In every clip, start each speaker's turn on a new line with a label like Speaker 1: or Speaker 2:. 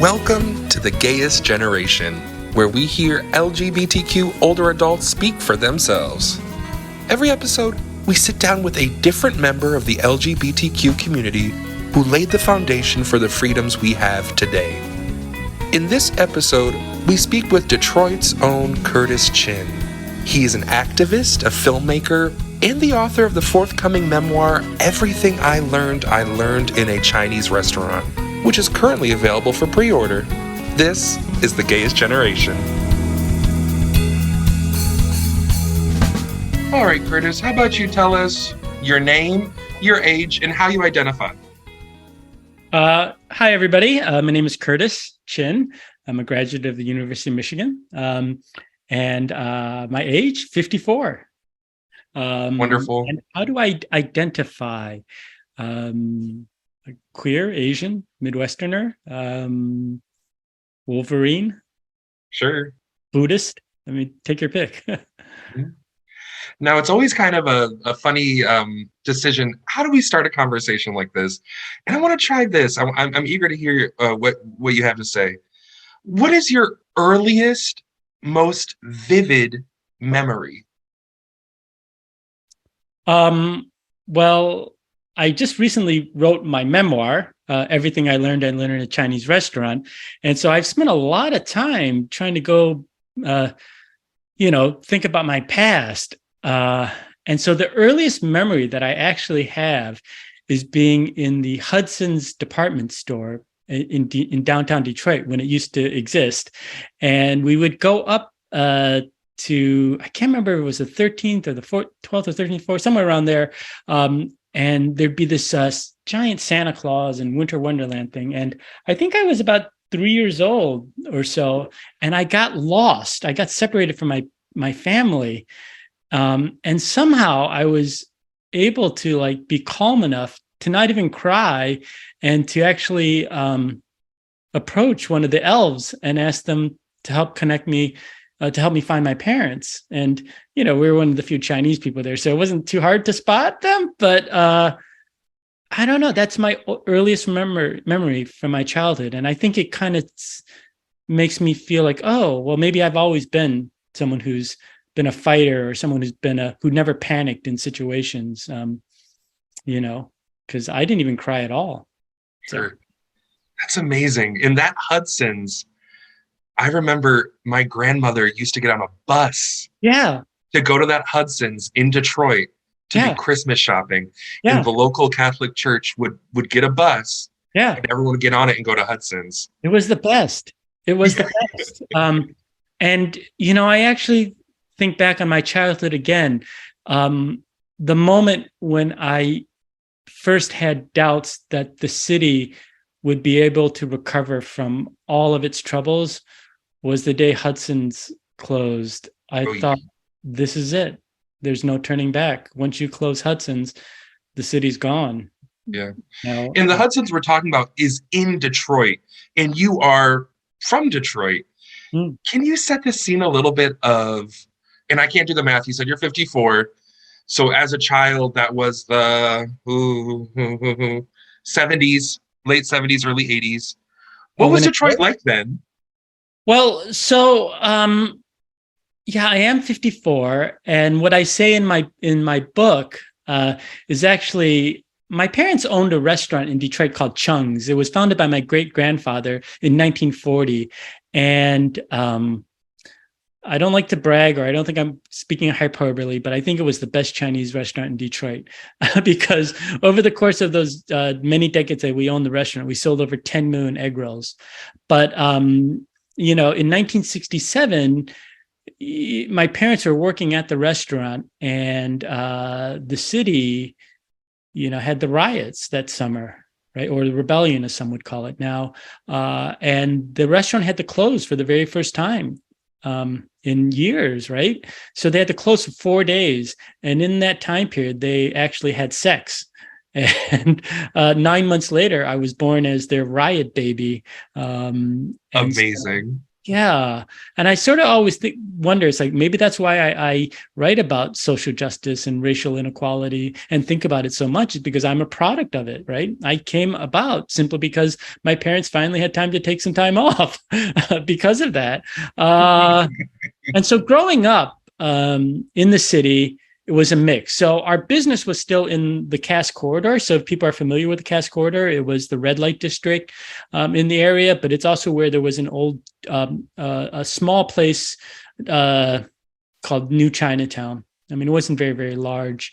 Speaker 1: Welcome to the Gayest Generation, where we hear LGBTQ older adults speak for themselves. Every episode, we sit down with a different member of the LGBTQ community who laid the foundation for the freedoms we have today. In this episode, we speak with Detroit's own Curtis Chin. He is an activist, a filmmaker, and the author of the forthcoming memoir, Everything I Learned in a Chinese Restaurant, which is currently available for pre-order. This is the Gayest Generation. All right, Curtis, how about you tell us your name, your age, and how you identify?
Speaker 2: Hi, everybody. My name is Curtis Chin. I'm a graduate of the University of Michigan. And my age, 54.
Speaker 1: Wonderful.
Speaker 2: And how do I identify? Queer, Asian, Midwesterner, Wolverine.
Speaker 1: Sure.
Speaker 2: Buddhist. I mean, take your pick.
Speaker 1: Now, it's always kind of a funny decision. How do we start a conversation like this? And I want to try this. I'm eager to hear what you have to say. What is your earliest, most vivid memory?
Speaker 2: Well, I just recently wrote my memoir, Everything I Learned in a Chinese Restaurant. And so I've spent a lot of time trying to go, think about my past. And so the earliest memory that I actually have is being in the Hudson's department store in downtown Detroit when it used to exist. And we would go up to, I can't remember if it was the 13th or the 12th or 13th floor, somewhere around there. And there'd be this giant Santa Claus and Winter Wonderland thing. And I think I was about 3 years old or so, and I got lost. I got separated from my family. And somehow I was able to be calm enough to not even cry and to actually approach one of the elves and ask them to help connect me, to help me find my parents. And, we were one of the few Chinese people there, so it wasn't too hard to spot them. But I don't know. That's my earliest memory from my childhood. And I think it kind of makes me feel like, oh, well, maybe I've always been someone who's been a fighter or someone who never panicked in situations, because I didn't even cry at all.
Speaker 1: Sure. So. That's amazing. In that Hudson's, I remember my grandmother used to get on a bus.
Speaker 2: Yeah.
Speaker 1: To go to that Hudson's in Detroit to do Christmas shopping.
Speaker 2: Yeah.
Speaker 1: And the local Catholic church would get a bus.
Speaker 2: Yeah.
Speaker 1: And everyone would get on it and go to Hudson's.
Speaker 2: It was the best. It was the best. And, I actually think back on my childhood again. The moment when I first had doubts that the city would be able to recover from all of its troubles was the day Hudson's closed. I thought, this is it. There's no turning back. Once you close Hudson's, the city's gone.
Speaker 1: Yeah. And the Hudson's we're talking about is in Detroit, and you are from Detroit. Can you set the scene a little bit of, and I can't do the math, you said you're 54. So as a child, that was the 70s, late 70s, early 80s. What was Detroit like then?
Speaker 2: Well, so I am 54, and what I say in my book is actually my parents owned a restaurant in Detroit called Chung's. It was founded by my great-grandfather in 1940, and I don't like to brag, or I don't think I'm speaking hyperbole, but I think it was the best Chinese restaurant in Detroit because over the course of those many decades that we owned the restaurant, we sold over 10 million egg rolls. But in 1967. My parents were working at the restaurant, and the city, had the riots that summer, right? Or the rebellion, as some would call it now. And the restaurant had to close for the very first time in years, right? So they had to close for 4 days. And in that time period, they actually had sex. And 9 months later, I was born as their riot baby.
Speaker 1: Amazing.
Speaker 2: Yeah. And I sort of always wonder, it's like maybe that's why I write about social justice and racial inequality and think about it so much, is because I'm a product of it, right? I came about simply because my parents finally had time to take some time off because of that. And so growing up in the city, it was a mix. So our business was still in the Cass Corridor. So if people are familiar with the Cass Corridor, it was the red light district in the area, but it's also where there was an old, a small place called New Chinatown. I mean, it wasn't very, very large.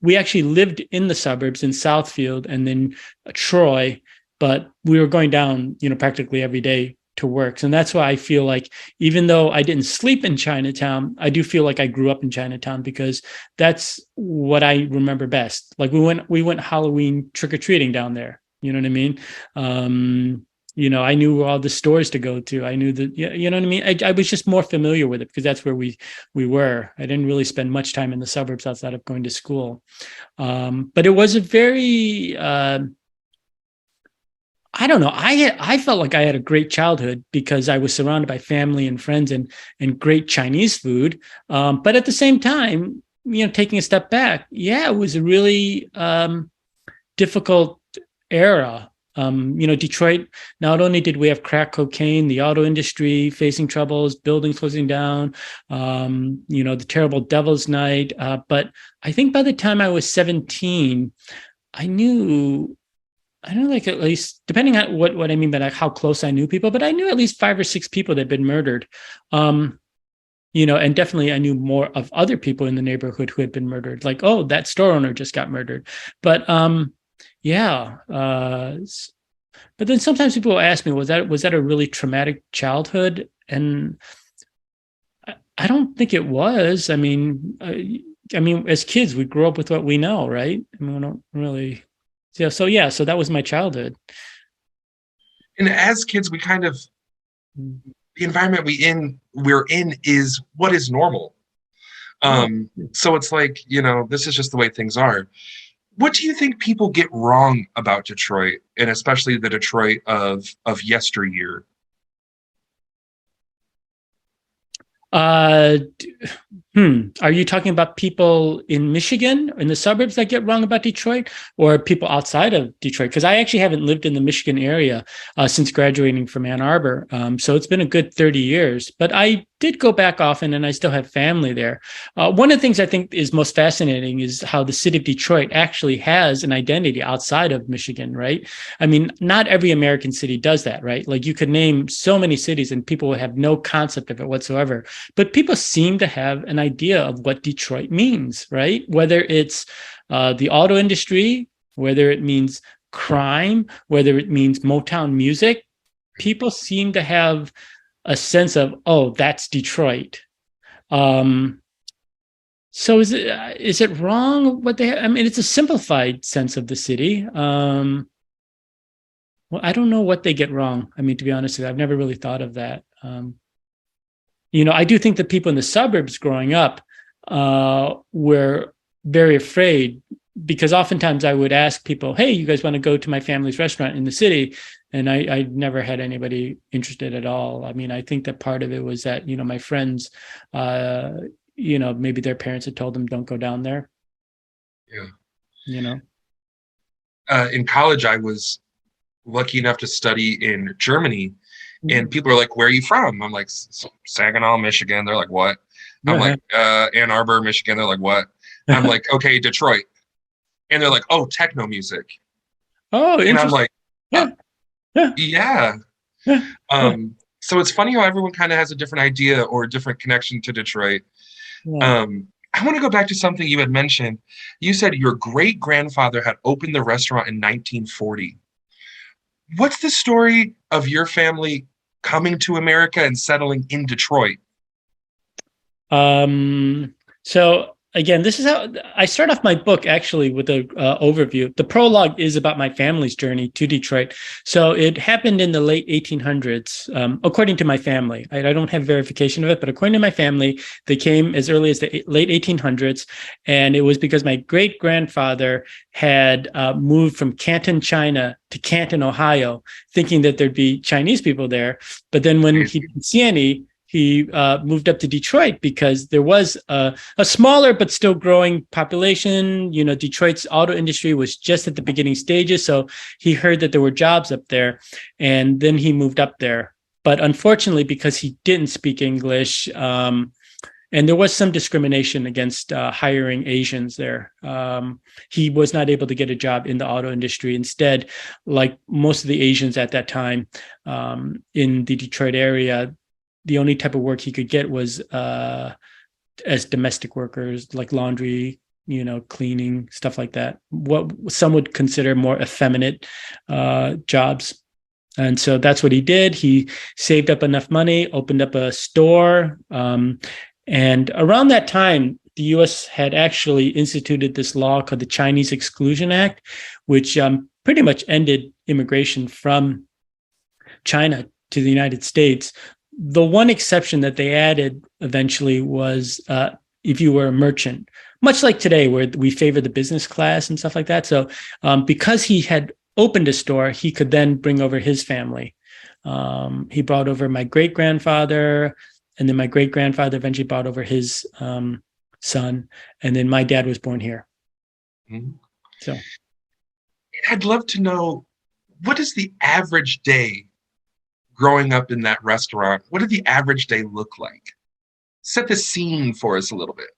Speaker 2: We actually lived in the suburbs in Southfield and then Troy, but we were going down, practically every day to work. And that's why I feel like even though I didn't sleep in Chinatown, I do feel like I grew up in Chinatown, because that's what I remember best. Like we went Halloween trick-or-treating down there. You know what I mean? I knew all the stores to go to. I knew that, you know what I mean? I was just more familiar with it because that's where we were. I didn't really spend much time in the suburbs outside of going to school. But it was a very, I don't know. I felt like I had a great childhood because I was surrounded by family and friends and great Chinese food. But at the same time, taking a step back, it was a really difficult era. Detroit, not only did we have crack cocaine, the auto industry facing troubles, buildings closing down, the terrible Devil's Night. But I think by the time I was 17, I knew, like, at least, depending on what I mean by like how close I knew people, but I knew at least 5 or 6 people that had been murdered. And definitely I knew more of other people in the neighborhood who had been murdered. Like, oh, that store owner just got murdered. But but then sometimes people will ask me, was that a really traumatic childhood? And I don't think it was. I mean, as kids, we grew up with what we know, right? I mean, we don't really. So that was my childhood.
Speaker 1: And as kids, we kind of, the environment we're in is what is normal. So it's like, this is just the way things are. What do you think people get wrong about Detroit, and especially the Detroit of yesteryear?
Speaker 2: Are you talking about people in Michigan, in the suburbs, that get wrong about Detroit, or people outside of Detroit? Because I actually haven't lived in the Michigan area since graduating from Ann Arbor. So it's been a good 30 years, but I did go back often and I still have family there. One of the things I think is most fascinating is how the city of Detroit actually has an identity outside of Michigan, right? I mean, not every American city does that, right? Like you could name so many cities and people would have no concept of it whatsoever. But people seem to have an idea of what Detroit means, right? Whether it's the auto industry, whether it means crime, whether it means Motown music, people seem to have a sense of, oh, that's Detroit. So is it wrong what they have? I mean, it's a simplified sense of the city. Well, I don't know what they get wrong. I mean, to be honest with you, I've never really thought of that. I do think that people in the suburbs growing up were very afraid, because oftentimes I would ask people, hey, you guys want to go to my family's restaurant in the city? And I never had anybody interested at all. I mean, I think that part of it was that, my friends, maybe their parents had told them, don't go down there.
Speaker 1: Yeah. In college, I was lucky enough to study in Germany. And people are like, where are you from? I'm like, Saginaw, Michigan. They're like, what? I'm like, Ann Arbor, Michigan. They're like, what? I'm like, okay, Detroit. And they're like, oh, techno music.
Speaker 2: Oh,
Speaker 1: and I'm like,
Speaker 2: yeah.
Speaker 1: So it's funny how everyone kind of has a different idea or a different connection to Detroit. I want to go back to something you had mentioned. You said your great-grandfather had opened the restaurant in 1940. What's the story of your family coming to America and settling in Detroit?
Speaker 2: So again, this is how I start off my book actually with a overview. The prologue is about my family's journey to Detroit. So it happened in the late 1800s, according to my family. I don't have verification of it, but according to my family, they came as early as the late 1800s. And it was because my great grandfather had moved from Canton, China to Canton, Ohio, thinking that there'd be Chinese people there. But then when he didn't see any, he moved up to Detroit because there was a smaller but still growing population. You know, Detroit's auto industry was just at the beginning stages. So he heard that there were jobs up there, and then he moved up there. But unfortunately, because he didn't speak English, and there was some discrimination against hiring Asians there, he was not able to get a job in the auto industry. Instead, like most of the Asians at that time in the Detroit area, the only type of work he could get was as domestic workers, like laundry, you know, cleaning, stuff like that. What some would consider more effeminate jobs. And so that's what he did. He saved up enough money, opened up a store. And around that time, the U.S. had actually instituted this law called the Chinese Exclusion Act, which pretty much ended immigration from China to the United States. The one exception that they added eventually was if you were a merchant, much like today where we favor the business class and stuff like that. So because he had opened a store, he could then bring over his family. He brought over my great-grandfather, and then my great-grandfather eventually brought over his son. And then my dad was born here.
Speaker 1: Mm-hmm.
Speaker 2: So
Speaker 1: I'd love to know, what is the average day growing up in that restaurant? What did the average day look like? Set the scene for us a little bit.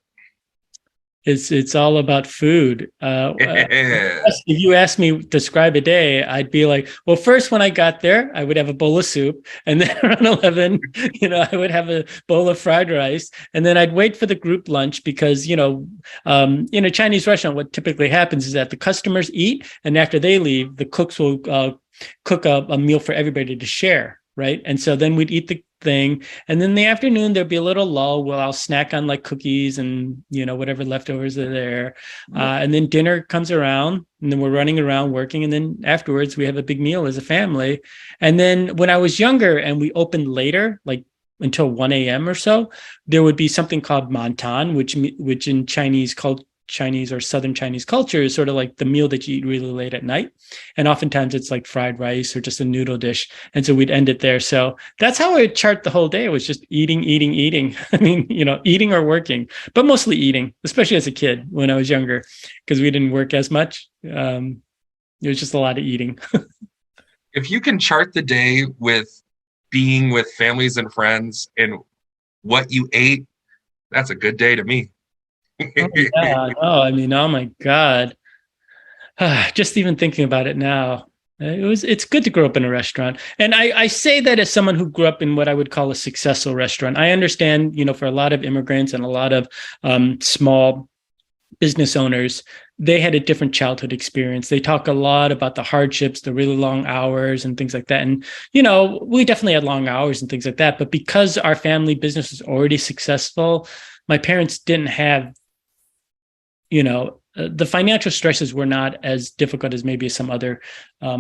Speaker 2: it's all about food. If you asked me to describe a day, I'd be like, well, first when I got there, I would have a bowl of soup, and then around 11, you know, I would have a bowl of fried rice, and then I'd wait for the group lunch because, you know, in a Chinese restaurant, what typically happens is that the customers eat, and after they leave, the cooks will cook a meal for everybody to share. Right. And so then we'd eat the thing. And then in the afternoon, there'd be a little lull where I'll snack on like cookies and, you know, whatever leftovers are there. And then dinner comes around, and then we're running around working. And then afterwards, we have a big meal as a family. And then when I was younger and we opened later, like until 1 a.m. or so, there would be something called mantan, which in Chinese or Southern Chinese culture is sort of like the meal that you eat really late at night. And oftentimes it's like fried rice or just a noodle dish. And so we'd end it there. So that's how I would chart the whole day. It was just eating, eating, eating. I mean, you know, eating or working, but mostly eating, especially as a kid when I was younger, because we didn't work as much. It was just a lot of eating.
Speaker 1: If you can chart the day with being with families and friends and what you ate, that's a good day to me.
Speaker 2: Oh, yeah, no, I mean, oh my God. Just even thinking about it now, it's good to grow up in a restaurant. And I say that as someone who grew up in what I would call a successful restaurant. I understand, you know, for a lot of immigrants and a lot of small business owners, they had a different childhood experience. They talk a lot about the hardships, the really long hours and things like that. And, you know, we definitely had long hours and things like that. But because our family business was already successful, my parents didn't have, you know, the financial stresses were not as difficult as maybe some other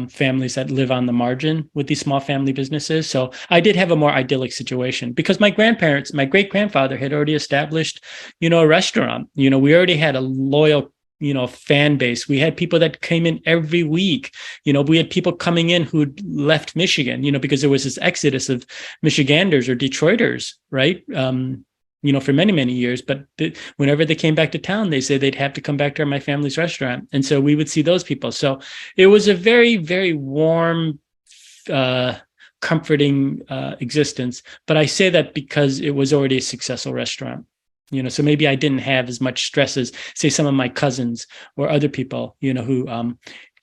Speaker 2: families that live on the margin with these small family businesses. So I did have a more idyllic situation because my great-grandfather had already established, you know, a restaurant. You know, we already had a loyal, you know, fan base. We had people that came in every week. You know, we had people coming in who'd left Michigan, you know, because there was this exodus of Michiganders or Detroiters, right? You know, for many, many years. But whenever they came back to town, they said they'd have to come back to my family's restaurant. And so we would see those people. So it was a very, very warm, comforting existence. But I say that because it was already a successful restaurant. You know, so maybe I didn't have as much stress as, say, some of my cousins or other people, you know, who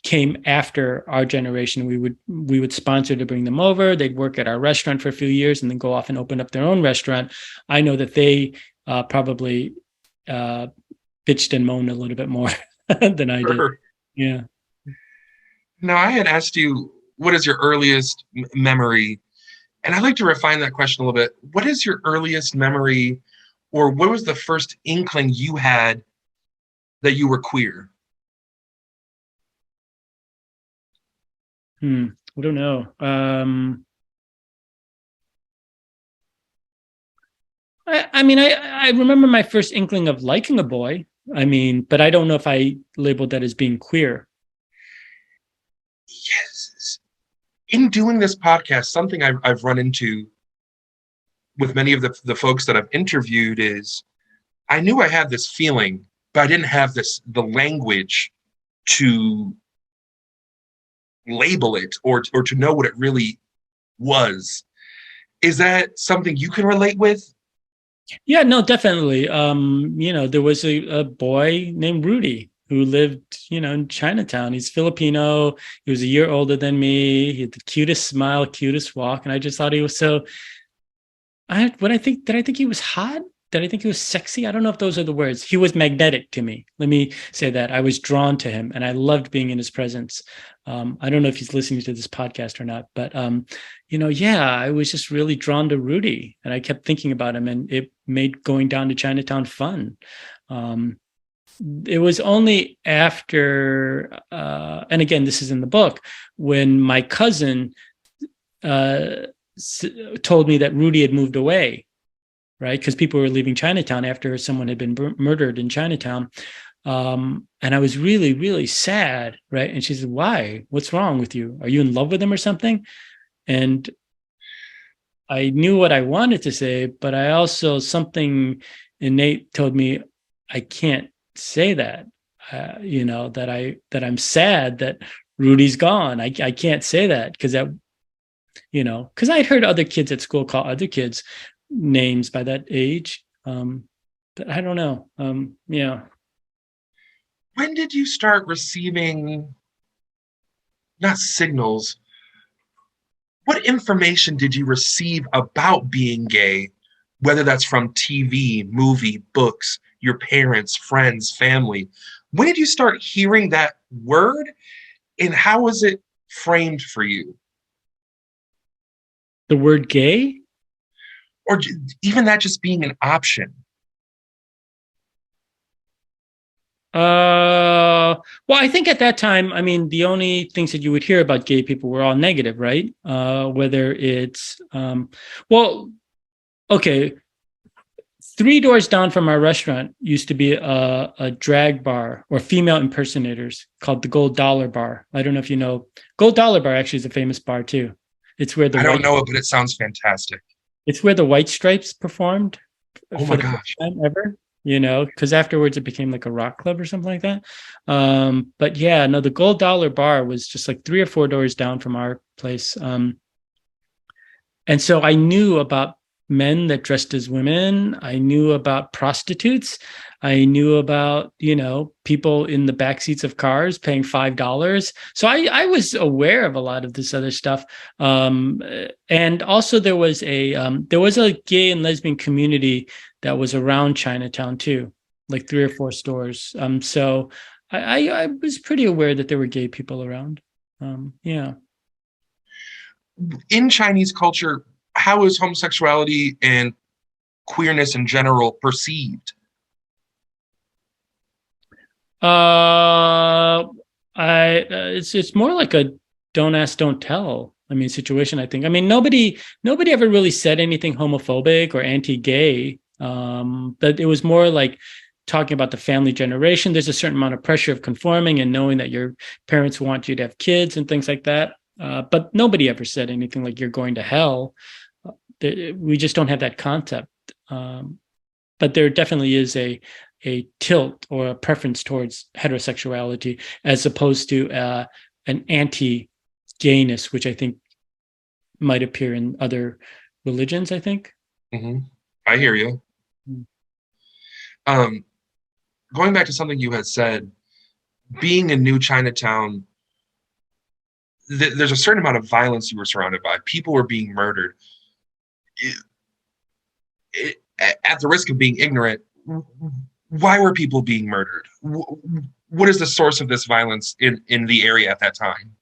Speaker 2: came after our generation. We would sponsor to bring them over. They'd work at our restaurant for a few years and then go off and open up their own restaurant. I know that they probably bitched and moaned a little bit more than I did. Yeah.
Speaker 1: Now, I had asked you, what is your earliest memory? And I'd like to refine that question a little bit. What is your earliest memory or what was the first inkling you had that you were queer?
Speaker 2: I don't know. I mean, I remember my first inkling of liking a boy. I mean, but I don't know if I labeled that as being queer.
Speaker 1: Yes. In doing this podcast, something I've run into with many of the folks that I've interviewed is I knew I had this feeling, but I didn't have the language to label it or to know what it really was. Is that something you can relate with?
Speaker 2: Yeah, no, definitely. There was a boy named Rudy who lived, in Chinatown. He's Filipino. He was a year older than me. He had the cutest smile, cutest walk, and I just thought he was so. Did I think he was hot? Did I think he was sexy? I don't know if those are the words. He was magnetic to me. Let me say that. I was drawn to him and I loved being in his presence. I don't know if he's listening to this podcast or not, but yeah, I was just really drawn to Rudy and I kept thinking about him and it made going down to Chinatown fun. It was only after, and again, this is in the book, when my cousin told me that Rudy had moved away, right? Because people were leaving Chinatown after someone had been murdered in Chinatown. And I was really, really sad, right? And she said, "Why? What's wrong with you? Are you in love with him or something?" And I knew what I wanted to say, but I also, something innate told me I can't say that. That I'm sad that Rudy's gone. I can't say that because because I'd heard other kids at school call other kids names by that age. But I don't know. Yeah.
Speaker 1: When did you start receiving, not signals, what information did you receive about being gay, whether that's from TV, movie, books, your parents, friends, family? When did you start hearing that word and how was it framed for you?
Speaker 2: The word gay?
Speaker 1: Or even that just being an option?
Speaker 2: Well, I think at that time, I mean, the only things that you would hear about gay people were all negative, right? Whether it's, well, okay, 3 doors down from our restaurant used to be a drag bar or female impersonators called the Gold Dollar Bar. I don't know if you know. Gold Dollar Bar actually is a famous bar too. It's where
Speaker 1: I don't know it, but it sounds fantastic.
Speaker 2: It's where the White Stripes performed
Speaker 1: Oh
Speaker 2: for
Speaker 1: my
Speaker 2: the first
Speaker 1: gosh.
Speaker 2: time ever. Because afterwards it became like a rock club or something like that. But yeah, no, the Gold Dollar Bar was just like 3 or 4 doors down from our place. And so I knew about men that dressed as women. I knew about prostitutes. I knew about, people in the back seats of cars paying $5. So I was aware of a lot of this other stuff. And also there was a gay and lesbian community that was around Chinatown too, like 3 or 4 stores. So I was pretty aware that there were gay people around. Yeah.
Speaker 1: In Chinese culture, how is homosexuality and queerness in general perceived?
Speaker 2: It's more like a don't ask, don't tell. I mean, situation. I think. I mean, nobody ever really said anything homophobic or anti-gay. But it was more like talking about the family generation. There's a certain amount of pressure of conforming and knowing that your parents want you to have kids and things like that. But nobody ever said anything like you're going to hell. We just don't have that concept. But there definitely is a tilt or a preference towards heterosexuality as opposed to an anti-gayness, which I think might appear in other religions, I think.
Speaker 1: Mm-hmm. I hear you. Going back to something you had said, being in New Chinatown, there's a certain amount of violence you were surrounded by. People were being murdered. At the risk of being ignorant, why were people being murdered? What is the source of this violence in the area at that time?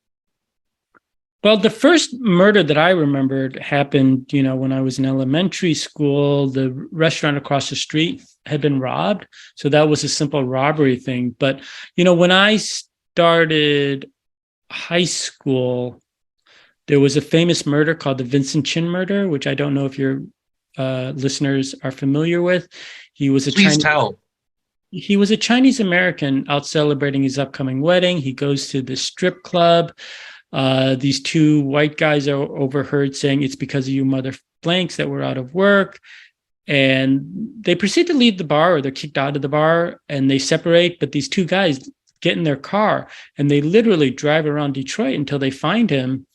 Speaker 2: Well, the first murder that I remembered happened, when I was in elementary school. The restaurant across the street had been robbed. So that was a simple robbery thing. But, when I started high school, there was a famous murder called the Vincent Chin murder, which I don't know if your listeners are familiar with. He was a
Speaker 1: Please
Speaker 2: Chinese.
Speaker 1: tell.
Speaker 2: He was a Chinese American out celebrating his upcoming wedding. He goes to the strip club. These two white guys are overheard saying it's because of you mother blanks that we're out of work. And they proceed to leave the bar, or they're kicked out of the bar, and they separate. But these two guys get in their car and they literally drive around Detroit until they find him,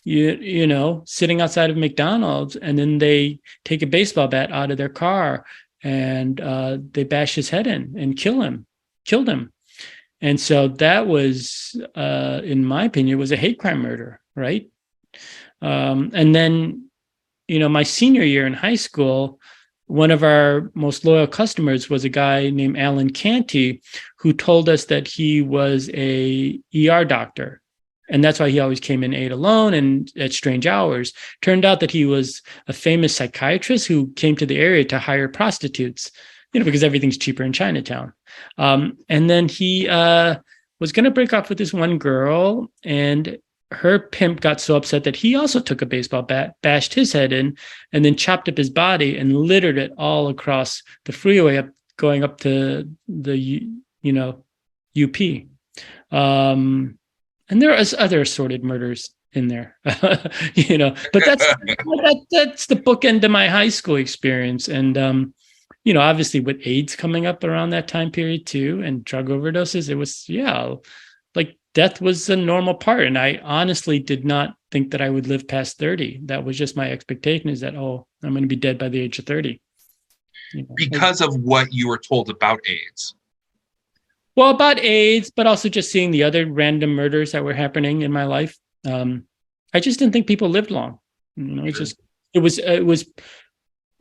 Speaker 2: sitting outside of McDonald's. And then they take a baseball bat out of their car and they bash his head in and killed him. And so that was, in my opinion, was a hate crime murder, right? And then, my senior year in high school, one of our most loyal customers was a guy named Alan Canty, who told us that he was a ER doctor. And that's why he always came in, ate alone and at strange hours. Turned out that he was a famous psychiatrist who came to the area to hire prostitutes, because everything's cheaper in Chinatown. And then he was going to break off with this one girl, and her pimp got so upset that he also took a baseball bat, bashed his head in, and then chopped up his body and littered it all across the freeway going up to the, UP. And there are other assorted murders in there, but that's the bookend to my high school experience. And, obviously with AIDS coming up around that time period too, and drug overdoses, it was, like death was a normal part. And I honestly did not think that I would live past 30. That was just my expectation, is that, I'm going to be dead by the age of 30.
Speaker 1: Because of what you were told about AIDS.
Speaker 2: Well, about AIDS, but also just seeing the other random murders that were happening in my life. I just didn't think people lived long. It was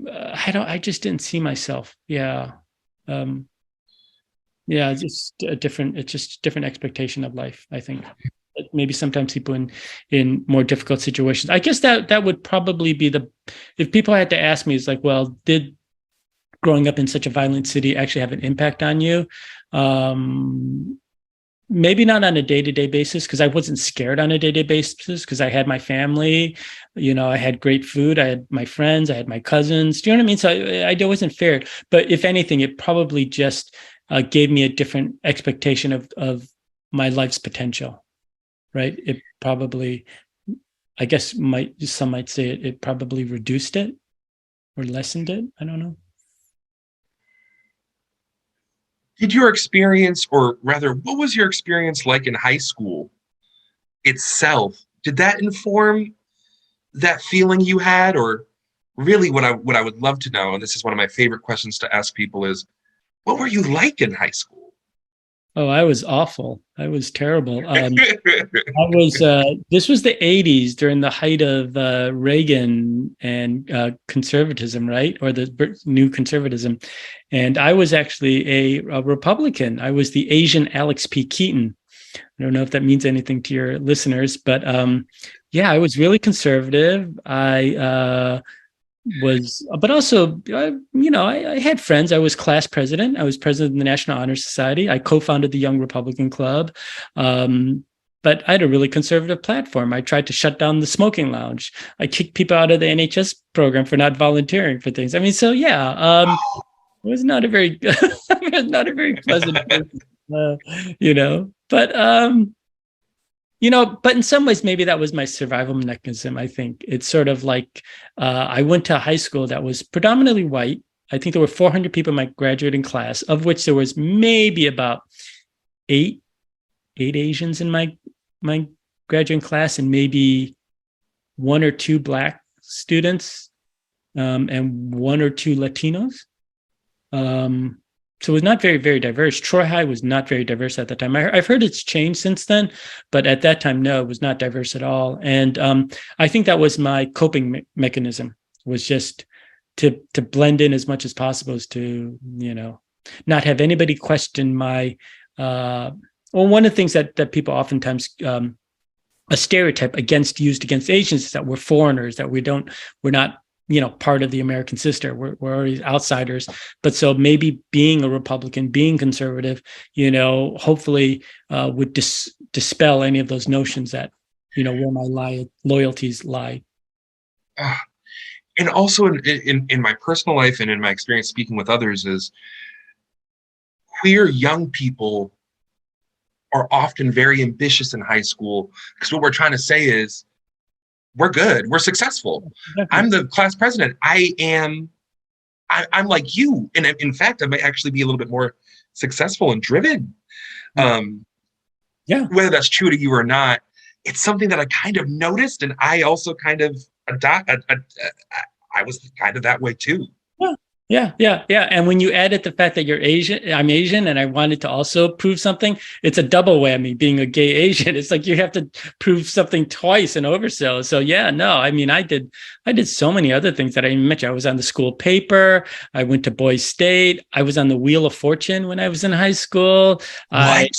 Speaker 2: I just didn't see myself. Yeah. It's just a different expectation of life, I think. Maybe sometimes people in more difficult situations. I guess that would probably be if people had to ask me, it's like, well, did growing up in such a violent city actually have an impact on you? Maybe not on a day-to-day basis, because I wasn't scared on a day-to-day basis, because I had my family, I had great food, I had my friends, I had my cousins. Do you know what I mean? So I wasn't feared. But if anything, it probably just gave me a different expectation of my life's potential, right? It probably, I guess some might say it probably reduced it or lessened it. I don't know.
Speaker 1: Did your experience, or rather, what was your experience like in high school itself? Did that inform that feeling you had? Or really what I would love to know, and this is one of my favorite questions to ask people, is what were you like in high school?
Speaker 2: Oh, I was awful. I was terrible. This was the 80s, during the height of Reagan and conservatism, right? Or the new conservatism. And I was actually a Republican. I was the Asian Alex P. Keaton. I don't know if that means anything to your listeners, but I was really conservative. But also, I had friends. I was class president. I was president of the National Honor Society. I co-founded the Young Republican Club. But I had a really conservative platform. I tried to shut down the smoking lounge. I kicked people out of the NHS program for not volunteering for things. I mean, so it was not a very, not a very pleasant, but in some ways, maybe that was my survival mechanism. I think it's sort of like I went to a high school that was predominantly white. I think there were 400 people in my graduating class, of which there was maybe about eight Asians in my graduating class, and maybe one or two Black students, and one or two Latinos. So it was not very, very diverse. Troy High was not very diverse at that time. I've heard it's changed since then, but at that time, no, it was not diverse at all. And I think that was my coping mechanism, was just to blend in as much as possible, as to, not have anybody question my, one of the things that people oftentimes a stereotype used against Asians is that we're foreigners, that we're not, part of the American sister. We're already outsiders. But so maybe being a Republican, being conservative, hopefully would dispel any of those notions that, where my loyalties lie.
Speaker 1: And also in my personal life and in my experience speaking with others is queer young people are often very ambitious in high school because what we're trying to say is we're good, we're successful. Definitely. I'm the class president. I'm like you. And in fact, I might actually be a little bit more successful and driven. Whether that's true to you or not, it's something that I kind of noticed. And I also kind of I was kind of that way too.
Speaker 2: Yeah. And when you added the fact that I'm Asian, and I wanted to also prove something, it's a double whammy being a gay Asian. It's like you have to prove something twice and oversell. So I did so many other things that I didn't mention. I was on the school paper. I went to Boys State. I was on the Wheel of Fortune when I was in high school.
Speaker 1: What?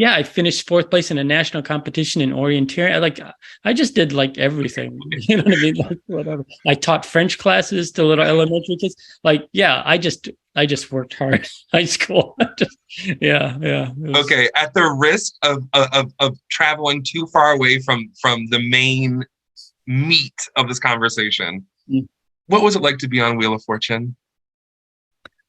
Speaker 2: I finished 4th place in a national competition in orienteering. I just did like everything. You know what I mean? Like whatever. I taught French classes to little elementary kids. I just worked hard in high school.
Speaker 1: Okay. At the risk of traveling too far away from the main meat of this conversation, what was it like to be on Wheel of Fortune?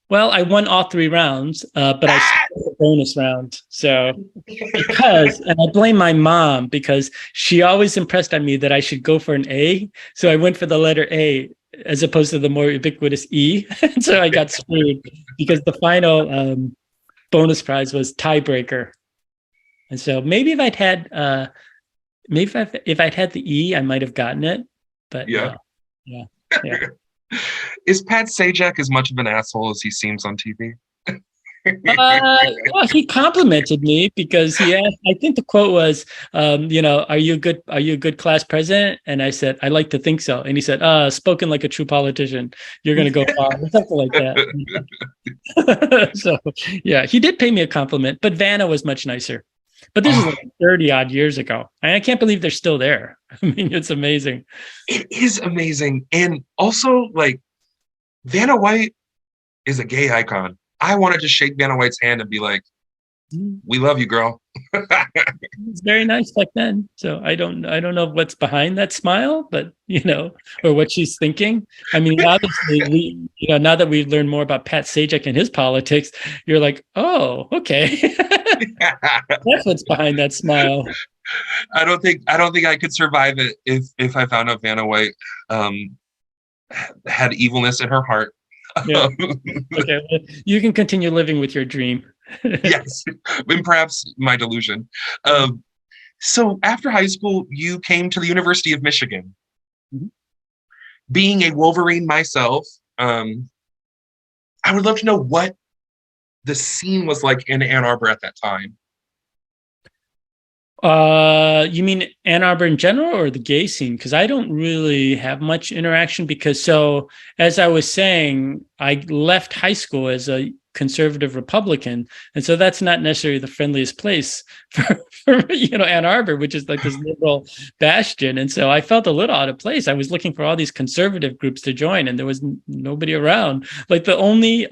Speaker 2: Well, I won all 3 rounds, but I skipped the bonus round. So and I blame my mom because she always impressed on me that I should go for an A. So I went for the letter A as opposed to the more ubiquitous E. And so I got screwed because the final bonus prize was tiebreaker. And so maybe if I'd had if I'd had the E, I might have gotten it. But yeah.
Speaker 1: Is Pat Sajak as much of an asshole as he seems on TV?
Speaker 2: Well, he complimented me because he asked, I think the quote was, are you a good class president? And I said, I like to think so. And he said, spoken like a true politician, you're going to go far, or something like that. So yeah, he did pay me a compliment, but Vanna was much nicer. But this is like 30 odd years ago. I can't believe they're still there. I mean, it's amazing.
Speaker 1: It is amazing. And also Vanna White is a gay icon. I wanted to shake Vanna White's hand and be like, we love you, girl.
Speaker 2: It's very nice back then. So I don't know what's behind that smile, but or what she's thinking. I mean, obviously now that we've learned more about Pat Sajak and his politics, you're like, oh, okay. That's what's behind that smile.
Speaker 1: I don't think I could survive it if I found out Vanna White had evilness in her heart.
Speaker 2: Yeah. Okay, well, you can continue living with your dream.
Speaker 1: Yes, and perhaps my delusion. So after high school, you came to the University of Michigan. Mm-hmm. Being a Wolverine myself, I would love to know what the scene was like in Ann Arbor at that time.
Speaker 2: You mean Ann Arbor in general or the gay scene? Because I don't really have much interaction so as I was saying, I left high school as a conservative Republican. And so that's not necessarily the friendliest place for Ann Arbor, which is like this liberal bastion. And so I felt a little out of place. I was looking for all these conservative groups to join and there was nobody around. Like the only,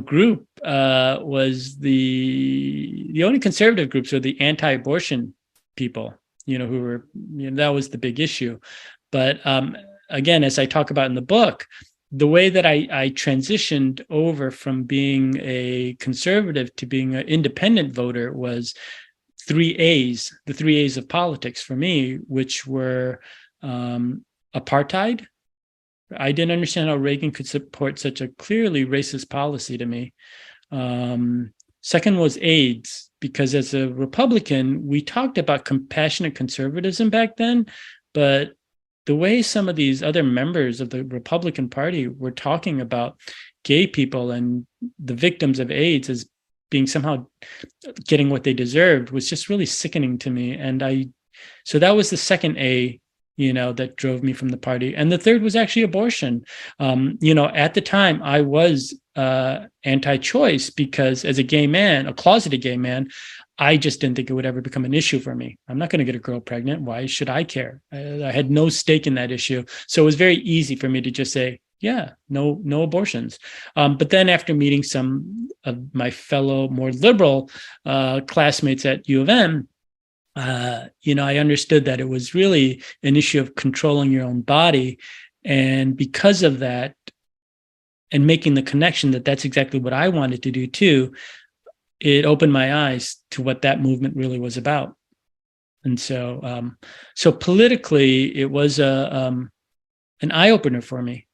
Speaker 2: group was the only conservative groups were the anti-abortion people, who were, that was the big issue. But again, as I talk about in the book, the way that I transitioned over from being a conservative to being an independent voter was 3 A's, the 3 A's of politics for me, which were apartheid. I didn't understand how Reagan could support such a clearly racist policy to me. Second was AIDS, because as a Republican, we talked about compassionate conservatism back then, but the way some of these other members of the Republican Party were talking about gay people and the victims of AIDS as being somehow getting what they deserved was just really sickening to me. And so that was the second A, that drove me from the party. And the third was actually abortion. At the time I was anti-choice because as a gay man, a closeted gay man, I just didn't think it would ever become an issue for me. I'm not going to get a girl pregnant. Why should I care? I had no stake in that issue. So it was very easy for me to just say, yeah, no abortions. But then after meeting some of my fellow more liberal classmates at U of M, I understood that it was really an issue of controlling your own body. And because of that, and making the connection that that's exactly what I wanted to do too, it opened my eyes to what that movement really was about. And so, so politically, it was an eye opener for me.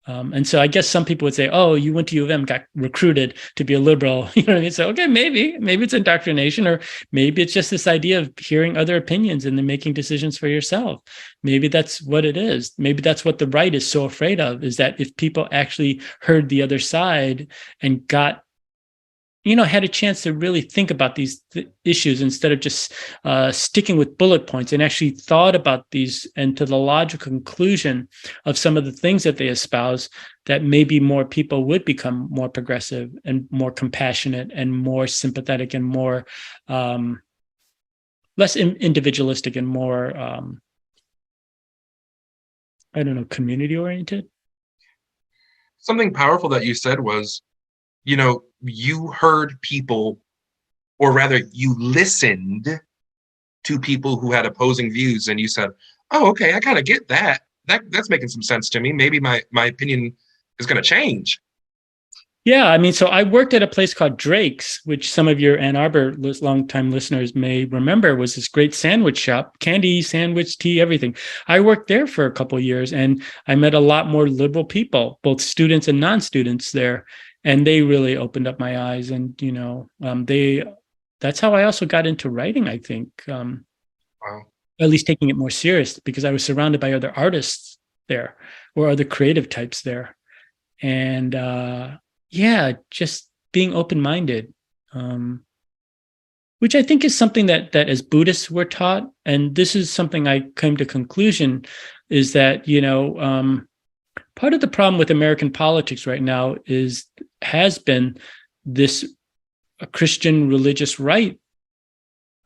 Speaker 2: And so I guess some people would say, oh, you went to U of M, got recruited to be a liberal. You know what I mean? So, okay, maybe it's indoctrination, or maybe it's just this idea of hearing other opinions and then making decisions for yourself. Maybe that's what it is. Maybe that's what the right is so afraid of, is that if people actually heard the other side and got, had a chance to really think about these issues instead of just sticking with bullet points, and actually thought about these and to the logical conclusion of some of the things that they espouse, that maybe more people would become more progressive and more compassionate and more sympathetic and more less individualistic and more, community oriented.
Speaker 1: Something powerful that you said was, you heard people, or rather you listened to people who had opposing views, and you said, oh, okay, I kind of get that. That's making some sense to me. Maybe my opinion is going to change.
Speaker 2: Yeah, I mean, so I worked at a place called Drake's, which some of your Ann Arbor longtime listeners may remember was this great sandwich shop, candy, sandwich, tea, everything. I worked there for a couple of years, and I met a lot more liberal people, both students and non-students there. And they really opened up my eyes. And, that's how I also got into writing, I think.
Speaker 1: Wow.
Speaker 2: At least taking it more serious, because I was surrounded by other artists there, or other creative types there. And just being open-minded, which I think is something that as Buddhists we're taught. And this is something I came to conclusion is that, part of the problem with American politics right now has been this Christian religious right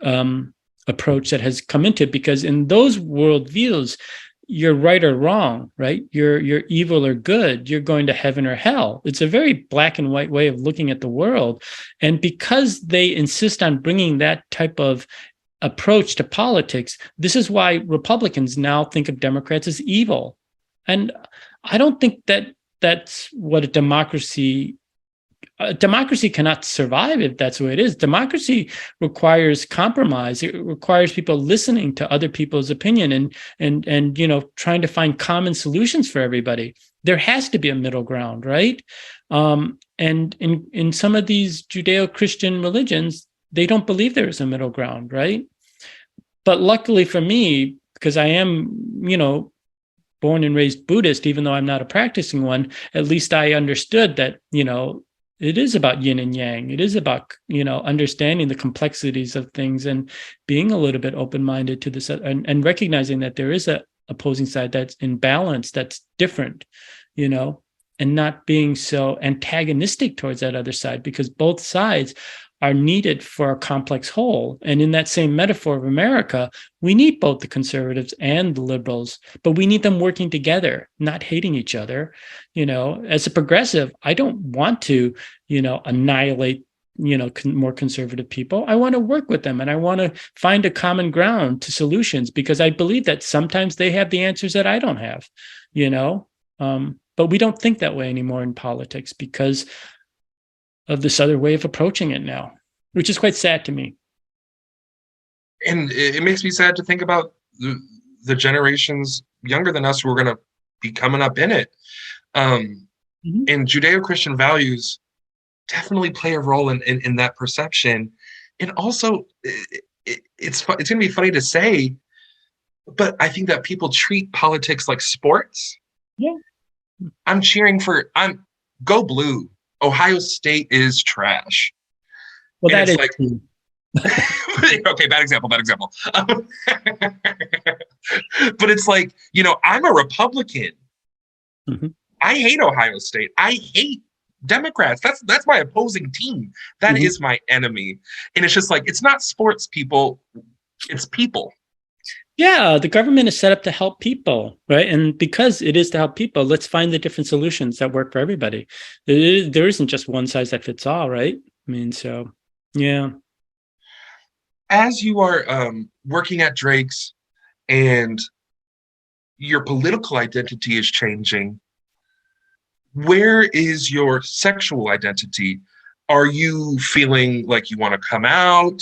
Speaker 2: approach that has come into it, because in those worldviews, you're right or wrong, right? You're evil or good. You're going to heaven or hell. It's a very black and white way of looking at the world. And because they insist on bringing that type of approach to politics, this is why Republicans now think of Democrats as evil. And I don't think that that's what a democracy cannot survive if that's the way it is. Democracy requires compromise. It requires people listening to other people's opinion and trying to find common solutions for everybody. There has to be a middle ground, right? And in some of these Judeo-Christian religions, they don't believe there is a middle ground, right? But luckily for me, because I am, born and raised Buddhist, even though I'm not a practicing one, at least I understood that, it is about yin and yang. It is about, understanding the complexities of things and being a little bit open-minded to this, and recognizing that there is a opposing side that's in balance, that's different, and not being so antagonistic towards that other side, because both sides are needed for a complex whole. And in that same metaphor of America, we need both the conservatives and the liberals, but we need them working together, not hating each other. As a progressive, I don't want to, annihilate, more conservative people. I want to work with them, and I want to find a common ground to solutions, because I believe that sometimes they have the answers that I don't have, but we don't think that way anymore in politics because of this other way of approaching it now, which is quite sad to me.
Speaker 1: And it makes me sad to think about the generations younger than us who are going to be coming up in it. And Judeo-Christian values definitely play a role in that perception. And also, it's going to be funny to say, but I think that people treat politics like sports.
Speaker 2: Yeah.
Speaker 1: Go Blue. Ohio State is trash.
Speaker 2: Well,
Speaker 1: and
Speaker 2: that is
Speaker 1: like, okay, bad example. But it's like, I'm a Republican.
Speaker 2: Mm-hmm.
Speaker 1: I hate Ohio State. I hate Democrats. That's my opposing team. That
Speaker 2: Mhm.
Speaker 1: is my enemy. And it's just like, it's not sports people, it's people.
Speaker 2: Yeah, the government is set up to help people, right? And because it is to help people, let's find the different solutions that work for everybody. There isn't just one size that fits all, right? I mean, so yeah.
Speaker 1: As you are working at Drake's and your political identity is changing, where is your sexual identity? Are you feeling like you want to come out?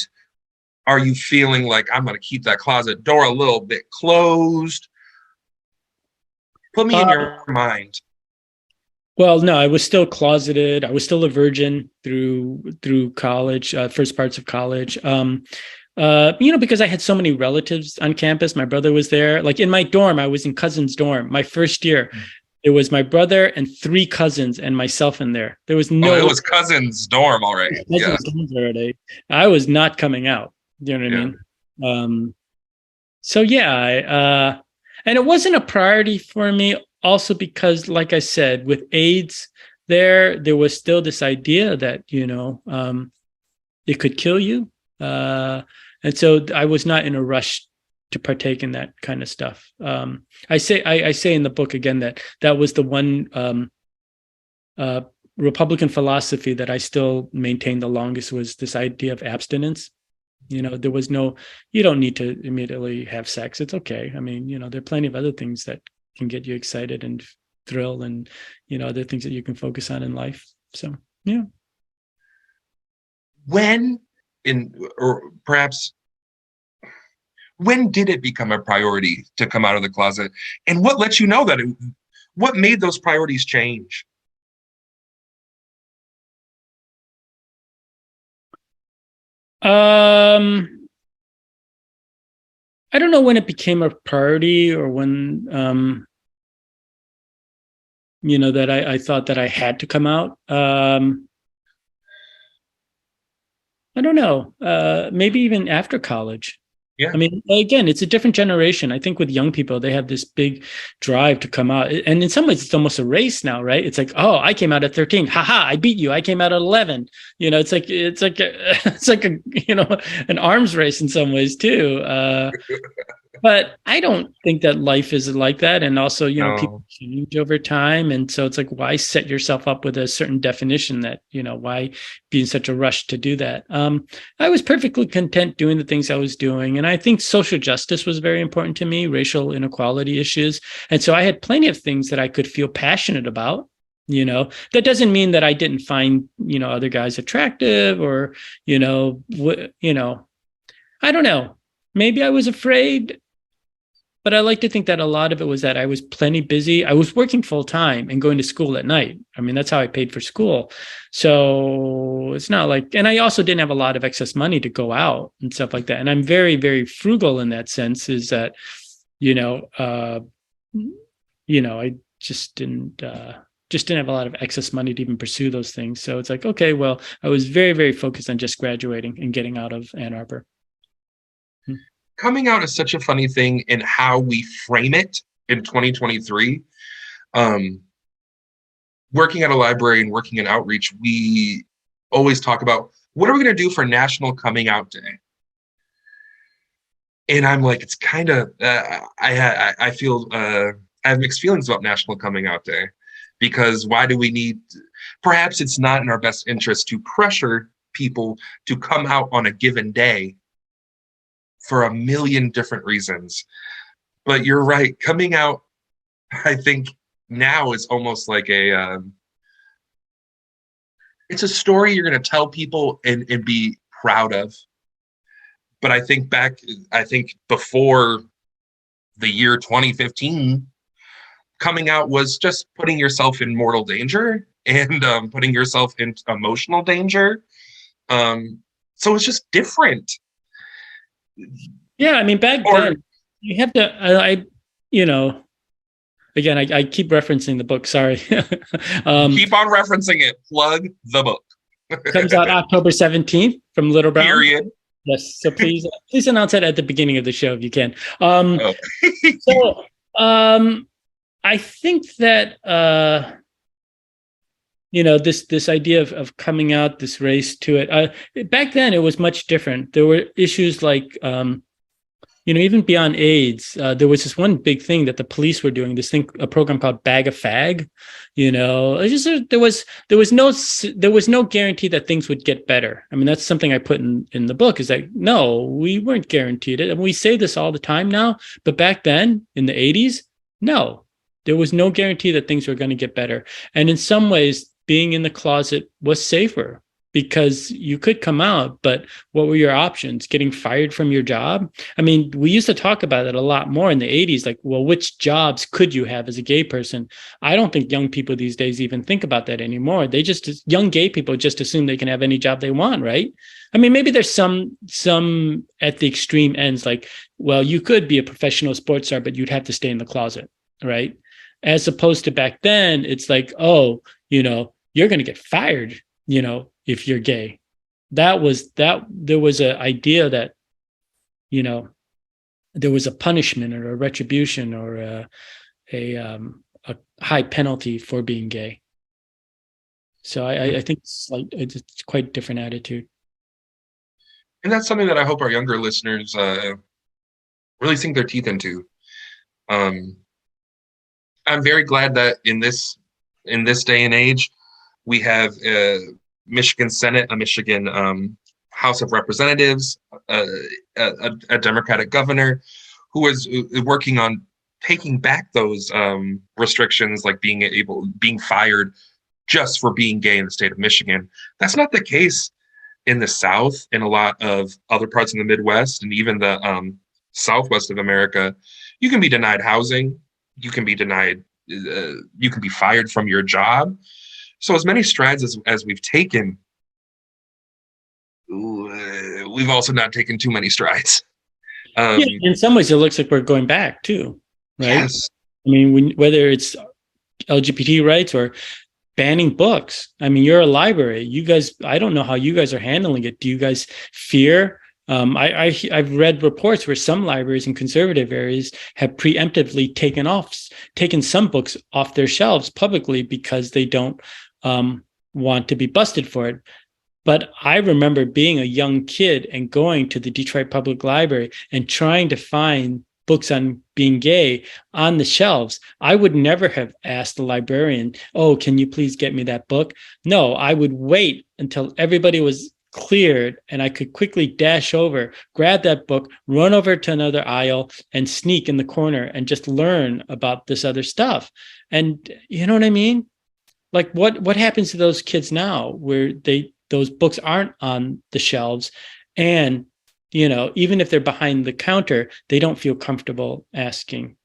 Speaker 1: Are you feeling like I'm going to keep that closet door a little bit closed? Put me in
Speaker 2: Uh,
Speaker 1: your mind.
Speaker 2: well, no, I was still closeted. I was still a virgin through college, first parts of college. Because I had so many relatives on campus. My brother was there. Like in my dorm, I was in cousins' dorm. My first year, it was my brother and three cousins and myself in there. There was
Speaker 1: Oh,
Speaker 2: no
Speaker 1: it
Speaker 2: way
Speaker 1: was cousins' dorm already. Yeah,
Speaker 2: cousins dorms already. I was not coming out. You know what I
Speaker 1: yeah.
Speaker 2: mean? So yeah, and it wasn't a priority for me. Also, because, like I said, with AIDS, there was still this idea that it could kill you, and so I was not in a rush to partake in that kind of stuff. I say in the book again that was the one uh, Republican philosophy that I still maintained the longest was this idea of abstinence. There was no, you don't need to immediately have sex. It's okay. I mean, there are plenty of other things that can get you excited and thrill and, other things that you can focus on in life. So, yeah.
Speaker 1: When or perhaps when did it become a priority to come out of the closet? And what let you know what made those priorities change?
Speaker 2: Um, I don't know when it became a priority or when, that I thought that I had to come out. I don't know. Maybe even after college.
Speaker 1: Yeah.
Speaker 2: I mean, again, it's a different generation. I think with young people, they have this big drive to come out. And in some ways, it's almost a race now, right? It's like, oh, I came out at 13. Haha, I beat you. I came out at 11. It's like an arms race in some ways too. But I don't think that life is like that. And also, people
Speaker 1: No.
Speaker 2: change over time. And so it's like, why set yourself up with a certain definition that, why be in such a rush to do that? I was perfectly content doing the things I was doing. And I think social justice was very important to me, racial inequality issues. And so I had plenty of things that I could feel passionate about. That doesn't mean that I didn't find, other guys attractive or, I don't know. Maybe I was afraid, but I like to think that a lot of it was that I was plenty busy. I was working full time and going to school at night. I mean, that's how I paid for school. So it's not like, and I also didn't have a lot of excess money to go out and stuff like that. And I'm very, very frugal in that sense, is that, I just didn't have a lot of excess money to even pursue those things. So it's like, okay, well, I was very, very focused on just graduating and getting out of Ann Arbor.
Speaker 1: Coming out is such a funny thing in how we frame it in 2023. Um, Working at a library and working in outreach, we always talk about what are we going to do for National Coming Out Day? And I'm like, it's kind of, I feel, I have mixed feelings about National Coming Out Day, because why do we need, perhaps it's not in our best interest to pressure people to come out on a given day for a million different reasons. But you're right, coming out, I think now is almost like it's a story you're going to tell people and be proud of. But I think before the year 2015, coming out was just putting yourself in mortal danger and putting yourself in emotional danger. So it's just different.
Speaker 2: Yeah, I mean, back
Speaker 1: Or
Speaker 2: then, you have to, again, I keep referencing the book. Sorry.
Speaker 1: keep on referencing it. Plug the book.
Speaker 2: Comes out October 17th from Little Brown.
Speaker 1: Period.
Speaker 2: Yes. So please announce it at the beginning of the show if you can.
Speaker 1: Oh.
Speaker 2: So I think that this idea of coming out, this race to it. Back then, it was much different. There were issues like, even beyond AIDS, there was this one big thing that the police were doing. This thing, a program called Bag of Fag. It's just, there was no guarantee that things would get better. I mean, that's something I put in the book. Is that no, we weren't guaranteed it, and we say this all the time now. But back then, in the '80s, no, there was no guarantee that things were going to get better. And in some ways, being in the closet was safer because you could come out, but what were your options? Getting fired from your job? I mean, we used to talk about it a lot more in the '80s, like, well, which jobs could you have as a gay person? I don't think young people these days even think about that anymore. Young gay people just assume they can have any job they want, right? I mean, maybe there's some at the extreme ends, like, well, you could be a professional sports star, but you'd have to stay in the closet, right? As opposed to back then, it's like, oh, you're going to get fired, if you're gay. There was an idea that, there was a punishment or a retribution or a high penalty for being gay. So I think it's quite a different attitude.
Speaker 1: And that's something that I hope our younger listeners really sink their teeth into. I'm very glad that in this day and age, we have a Michigan Senate, a Michigan House of Representatives, a Democratic governor who is working on taking back those restrictions, like being fired just for being gay in the state of Michigan. That's not the case in the South, in a lot of other parts of the Midwest, and even the Southwest of America. You can be denied housing. You can be denied. You can be fired from your job. So as many strides as we've taken, we've also not taken too many strides.
Speaker 2: In some ways, it looks like we're going back too, right?
Speaker 1: Yes.
Speaker 2: I mean, whether it's LGBT rights or banning books. I mean, you're a library. You guys, I don't know how you guys are handling it. Do you guys fear? I've read reports where some libraries in conservative areas have preemptively taken some books off their shelves publicly because they don't want to be busted for it. But I remember being a young kid and going to the Detroit Public Library and trying to find books on being gay on the shelves. I would never have asked the librarian, oh, can you please get me that book? No, I would wait until everybody was cleared and I could quickly dash over, grab that book, run over to another aisle and sneak in the corner and just learn about this other stuff. And you know what I mean? Like what happens to those kids now where those books aren't on the shelves, and even if they're behind the counter, they don't feel comfortable asking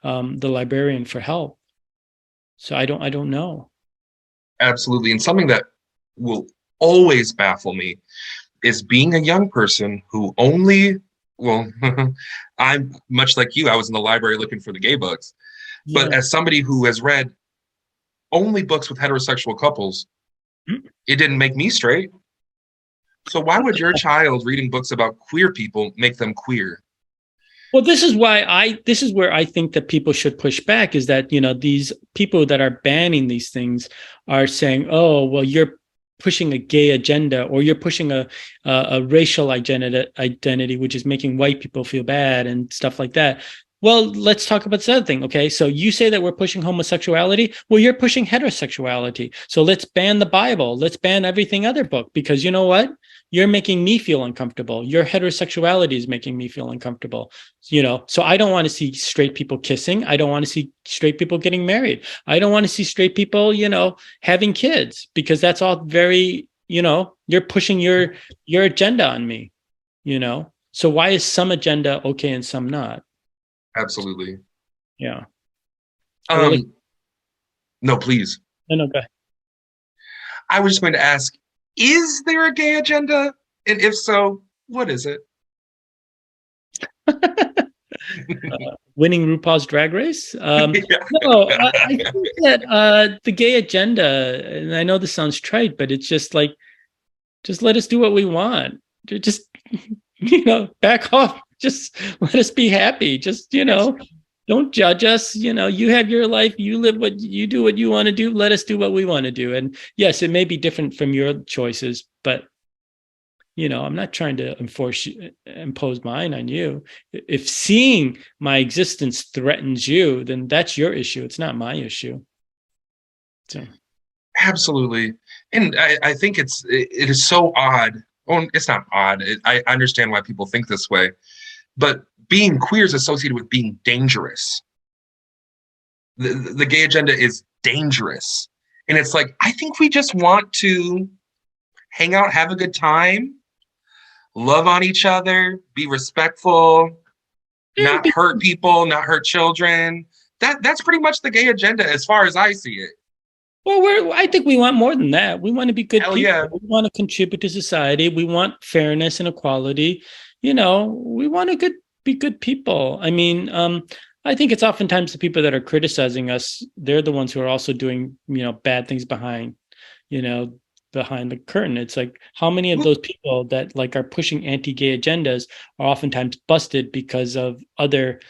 Speaker 2: the librarian for help. So I don't know.
Speaker 1: Absolutely. And something that will always baffle me is being a young person who I'm much like you. I was in the library looking for the gay books, but as somebody who has read only books with heterosexual couples, it didn't make me straight. So why would your child reading books about queer people make them queer?
Speaker 2: Well, this is where I think that people should push back, is that, these people that are banning these things are saying, oh, well, you're pushing a gay agenda, or you're pushing a racial identity, which is making white people feel bad and stuff like that. Well, let's talk about this other thing. Okay, so you say that we're pushing homosexuality. Well, you're pushing heterosexuality. So let's ban the Bible. Let's ban everything other book, because you know what? You're making me feel uncomfortable. Your heterosexuality is making me feel uncomfortable. So I don't want to see straight people kissing. I don't want to see straight people getting married. I don't want to see straight people, having kids, because that's all very, you're pushing your agenda on me, So why is some agenda okay and some not?
Speaker 1: Absolutely.
Speaker 2: Yeah.
Speaker 1: No, please.
Speaker 2: No, go ahead.
Speaker 1: I was just going to ask, is there a gay agenda? And if so, what is it?
Speaker 2: Winning RuPaul's Drag Race? No, I think that the gay agenda, and I know this sounds trite, but it's just like, just let us do what we want. Just, back off. Just let us be happy. Just, don't judge us. You have your life, you live what you do, what you want to do. Let us do what we want to do. And yes, it may be different from your choices, but I'm not trying to impose mine on you. If seeing my existence threatens you, then that's your issue. It's not my issue. So
Speaker 1: Absolutely. And I think it is so odd. Well, it's not odd. I understand why people think this way, but being queer is associated with being dangerous. The gay agenda is dangerous. And it's like, I think we just want to hang out, have a good time, love on each other, be respectful, not hurt people, not hurt children. That's pretty much the gay agenda as far as I see it.
Speaker 2: Well, I think we want more than that. We want to be good
Speaker 1: Hell
Speaker 2: people.
Speaker 1: yeah.
Speaker 2: We want to contribute to society. We want fairness and equality. We want to be good people. I mean, I think it's oftentimes the people that are criticizing us, they're the ones who are also doing, bad things behind the curtain. It's like, how many of those people that like are pushing anti-gay agendas are oftentimes busted because of other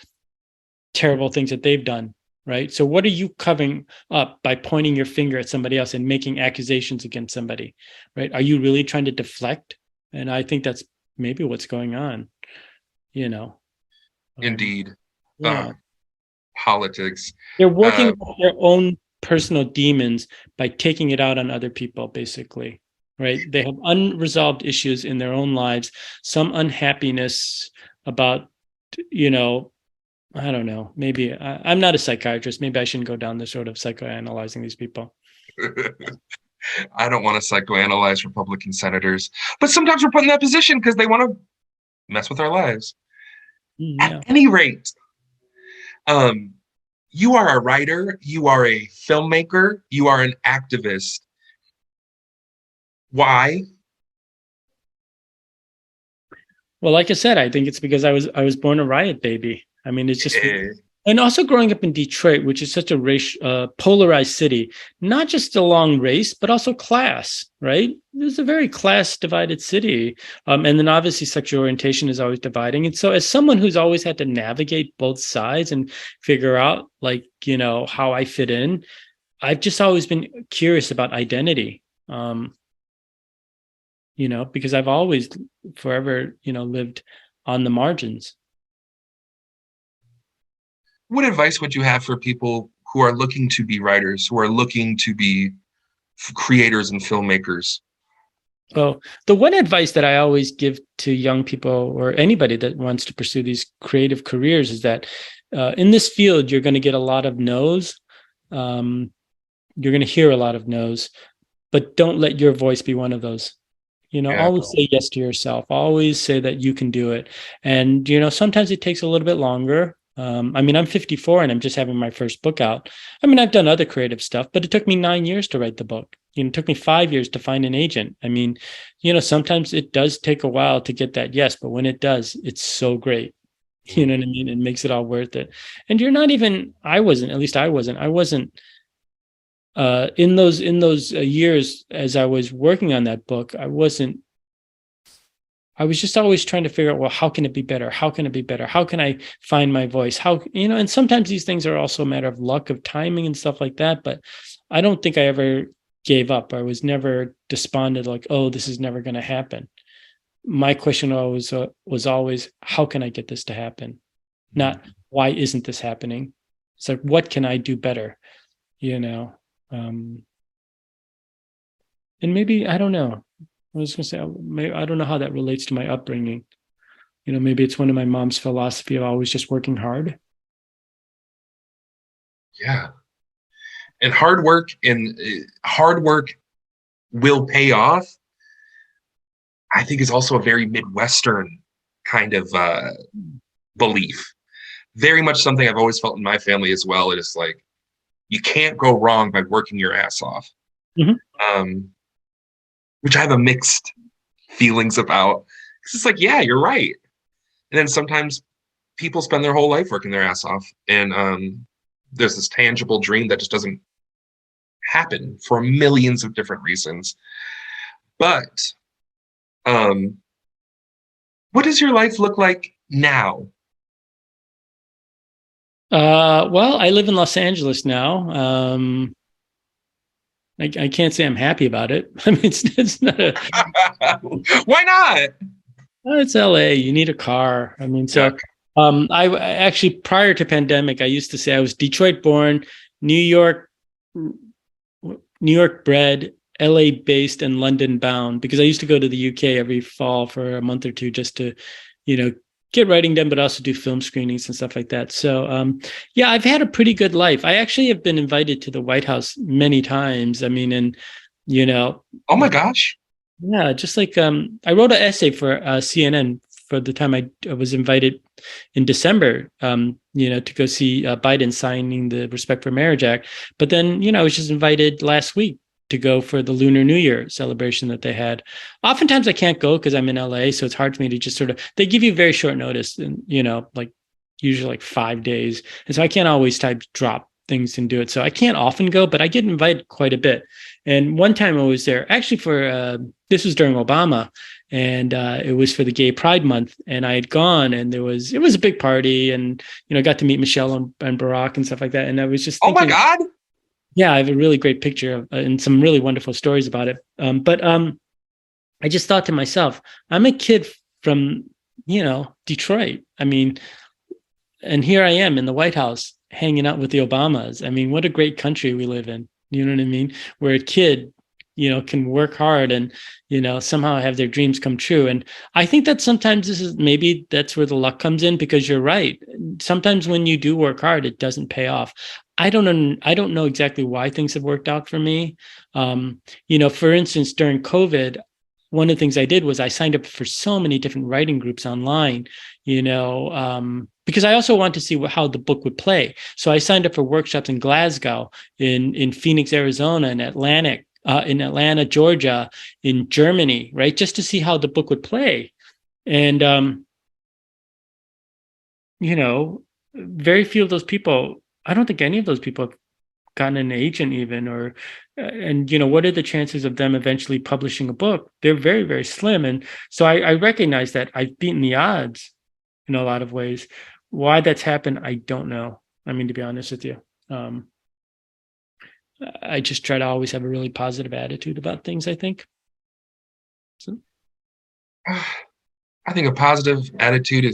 Speaker 2: terrible things that they've done, right? So what are you covering up by pointing your finger at somebody else and making accusations against somebody, right? Are you really trying to deflect? And I think that's maybe what's going on,
Speaker 1: Indeed.
Speaker 2: Yeah.
Speaker 1: Politics.
Speaker 2: They're working with their own personal demons by taking it out on other people, basically, right? They have unresolved issues in their own lives, some unhappiness about, I don't know, maybe I'm not a psychiatrist. Maybe I shouldn't go down this road of psychoanalyzing these people.
Speaker 1: I don't want to psychoanalyze Republican senators, but sometimes we're put in that position because they want to mess with our lives.
Speaker 2: Yeah.
Speaker 1: At any rate, you are a writer, you are a filmmaker, you are an activist. Why?
Speaker 2: Well, like I said, I think it's because I was born a riot baby. I mean, it's just, and also growing up in Detroit, which is such a polarized city, not just along race, but also class, right? It's a very class divided city. And then obviously sexual orientation is always dividing. And so as someone who's always had to navigate both sides and figure out like, how I fit in, I've just always been curious about identity. Because I've always forever, lived on the margins.
Speaker 1: What advice would you have for people who are looking to be writers, who are looking to be creators and filmmakers?
Speaker 2: So the one advice that I always give to young people or anybody that wants to pursue these creative careers is that in this field, you're going to get a lot of no's. You're going to hear a lot of no's, but don't let your voice be one of those. Always say yes to yourself. Always say that you can do it. And, sometimes it takes a little bit longer. I mean, I'm 54 and I'm just having my first book out. I mean, I've done other creative stuff, but it took me 9 years to write the book. It took me 5 years to find an agent. I mean, sometimes it does take a while to get that yes, but when it does, it's so great. You know what I mean? It makes it all worth it. And you're not even, I wasn't in those years as I was working on that book, I was just always trying to figure out, well, how can it be better? How can it be better? How can I find my voice? And sometimes these things are also a matter of luck, of timing and stuff like that. But I don't think I ever gave up. I was never despondent, like, oh, this is never going to happen. My question was always, how can I get this to happen? Not why isn't this happening? It's like, what can I do better? And maybe, I don't know. I was going to say, maybe, I don't know how that relates to my upbringing. Maybe it's one of my mom's philosophy of always just working hard.
Speaker 1: Yeah. And hard work will pay off. I think is also a very Midwestern kind of belief. Very much something I've always felt in my family as well. It is like, you can't go wrong by working your ass off. Mm-hmm. Which I have a mixed feelings about. Because it's like, yeah, you're right. And then sometimes people spend their whole life working their ass off. And there's this tangible dream that just doesn't happen for millions of different reasons. But what does your life look like now?
Speaker 2: Well, I live in Los Angeles now. I can't say I'm happy about it. I mean, it's not a,
Speaker 1: Why not?
Speaker 2: it's LA. You need a car. I mean,
Speaker 1: Yeah.
Speaker 2: so I actually prior to pandemic, I used to say I was Detroit born, New York, New York bred, LA based, and London bound because I used to go to the UK every fall for a month or two just to, you know, get writing done, but also do film screenings and stuff like that. So yeah, I've had a pretty good life. I actually have been invited to the White House many times. I mean, and you know,
Speaker 1: Oh my gosh.
Speaker 2: yeah, just like I wrote an essay for CNN for the time I was invited in December, to go see Biden signing the Respect for Marriage Act. But then, I was just invited last week to go for the Lunar New Year celebration that they had. Oftentimes I can't go because I'm in LA, so it's hard for me to just sort of, they give you very short notice and, like usually like 5 days. And so I can't always type drop things and do it. So I can't often go, but I get invited quite a bit. And one time I was there actually for, this was during Obama, and it was for the Gay Pride Month, and I had gone, and it was a big party, and got to meet Michelle and Barack and stuff like that, and I was just
Speaker 1: Oh my
Speaker 2: thinking,
Speaker 1: God.
Speaker 2: yeah, I have a really great picture and some really wonderful stories about it. But I just thought to myself, I'm a kid from Detroit. I mean, and here I am in the White House hanging out with the Obamas. I mean, what a great country we live in. You know what I mean? Where a kid, can work hard and, somehow have their dreams come true. And I think that sometimes maybe that's where the luck comes in, because you're right. Sometimes when you do work hard, it doesn't pay off. I don't know exactly why things have worked out for me. For instance, during COVID, one of the things I did was I signed up for so many different writing groups online, because I also wanted to see how the book would play. So I signed up for workshops in Glasgow, in Phoenix, Arizona, in Atlanta, Georgia, in Germany, right? Just to see how the book would play. And, very few of those people, I don't think any of those people have gotten an agent even, or, and, what are the chances of them eventually publishing a book? They're very, very slim. And so I recognize that I've beaten the odds in a lot of ways. Why that's happened, I don't know. I mean, to be honest with you. I just try to always have a really positive attitude about things, I think. So,
Speaker 1: I think a positive attitude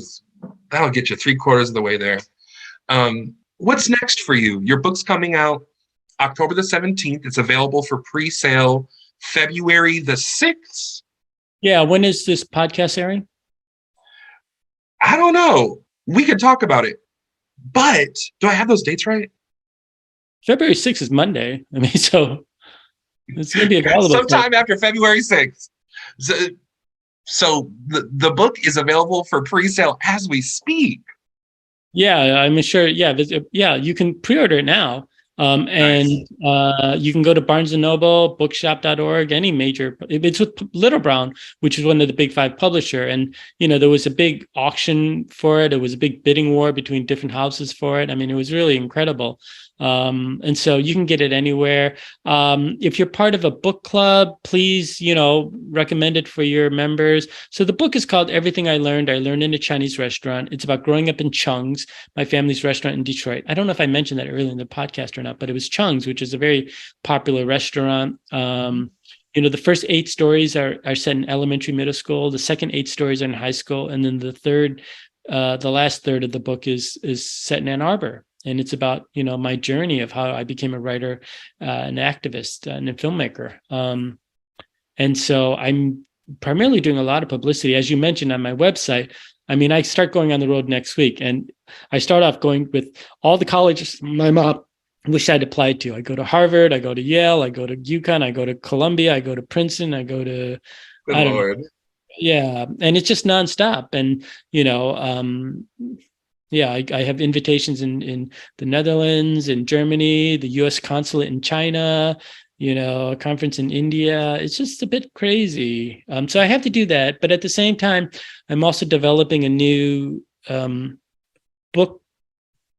Speaker 1: that'll get you 3/4 of the way there. What's next for you? Your book's coming out October the 17th. It's available for pre-sale February the 6th.
Speaker 2: yeah, when is this podcast airing?
Speaker 1: I don't know. We could talk about it. But do I have those dates right?
Speaker 2: February 6th is Monday. I mean, so it's going to be available
Speaker 1: sometime after February 6th. So the book is available for pre-sale as we speak.
Speaker 2: Yeah, I'm sure. Yeah, yeah, you can pre-order it now. And
Speaker 1: Nice.
Speaker 2: you can go to Barnes and Noble, bookshop.org, any major. It's with Little Brown, which is one of the big five publisher. And, there was a big auction for it. It was a big bidding war between different houses for it. I mean, it was really incredible. And so you can get it anywhere. If you're part of a book club, please, recommend it for your members. So the book is called Everything I Learned in a Chinese Restaurant. It's about growing up in Chung's, my family's restaurant in Detroit. I don't know if I mentioned that earlier in the podcast or not, but it was Chung's, which is a very popular restaurant. The first 8 stories are set in elementary, middle school. The second 8 stories are in high school. And then the last third of the book is set in Ann Arbor. And it's about, my journey of how I became a writer, an activist, and a filmmaker. And so I'm primarily doing a lot of publicity, as you mentioned on my website. I mean, I start going on the road next week, and I start off going with all the colleges my mom wished I'd applied to. I go to Harvard, I go to Yale, I go to UConn, I go to Columbia, I go to Princeton, I go to,
Speaker 1: Good
Speaker 2: I don't know.
Speaker 1: Lord.
Speaker 2: Yeah. And it's just nonstop. And, yeah, I have invitations in the Netherlands, in Germany, the U.S. consulate in China, a conference in India. It's just a bit crazy. So I have to do that. But at the same time, I'm also developing a new book,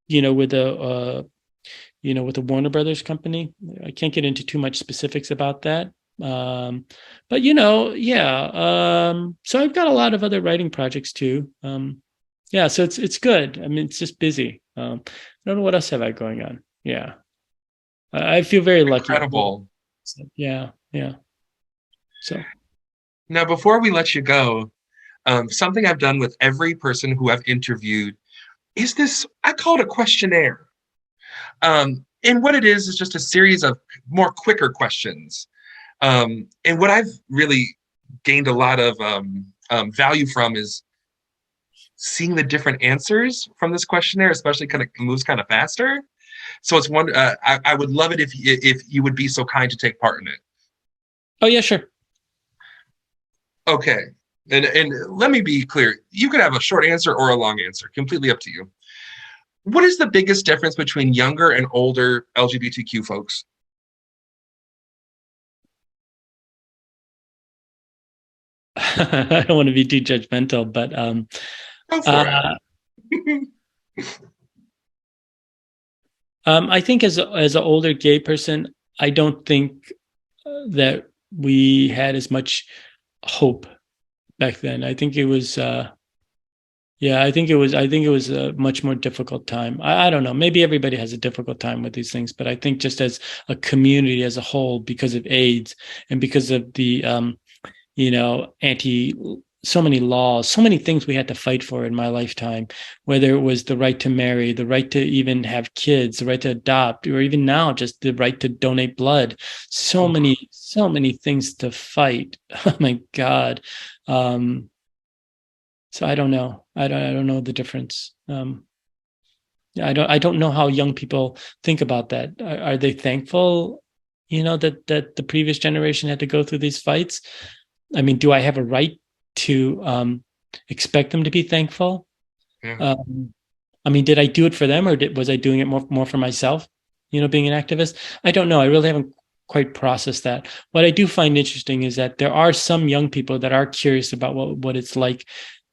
Speaker 2: with a Warner Brothers company. I can't get into too much specifics about that. But yeah. So I've got a lot of other writing projects too. Yeah, so it's good. I mean, it's just busy. I don't know what else have I going on. Yeah, I feel very lucky.
Speaker 1: Incredible.
Speaker 2: Yeah, yeah. So
Speaker 1: Now, before we let you go, something I've done with every person who I've interviewed is this, I call it a questionnaire. And what it is just a series of more quicker questions. And what I've really gained a lot of value from is seeing the different answers from this questionnaire, especially kind of moves kind of faster. So it's one. I would love it if you would be so kind to take part in it.
Speaker 2: oh yeah, sure.
Speaker 1: Okay. And let me be clear. You could have a short answer or a long answer, completely up to you. What is the biggest difference between younger and older LGBTQ folks?
Speaker 2: I don't want to be too judgmental, but
Speaker 1: Go for it.
Speaker 2: uh, I think as an older gay person, I don't think that we had as much hope back then. I think it was yeah, I think it was a much more difficult time. I don't know. Maybe everybody has a difficult time with these things, but I think just as a community as a whole, because of AIDS and because of the anti so many laws, so many things we had to fight for in my lifetime, whether it was the right to marry, the right to even have kids, the right to adopt, or even now just the right to donate blood. So many things to fight. Oh my God. Um, so I don't know. I don't know the difference. Yeah, I don't know how young people think about that. Are they thankful, that the previous generation had to go through these fights? I mean, do I have a right to expect them to be thankful?
Speaker 1: Yeah.
Speaker 2: Um, I mean, did I do it for them, or was I doing it more for myself? Being an activist. I don't know. I really haven't quite processed that. What I do find interesting is that there are some young people that are curious about what it's like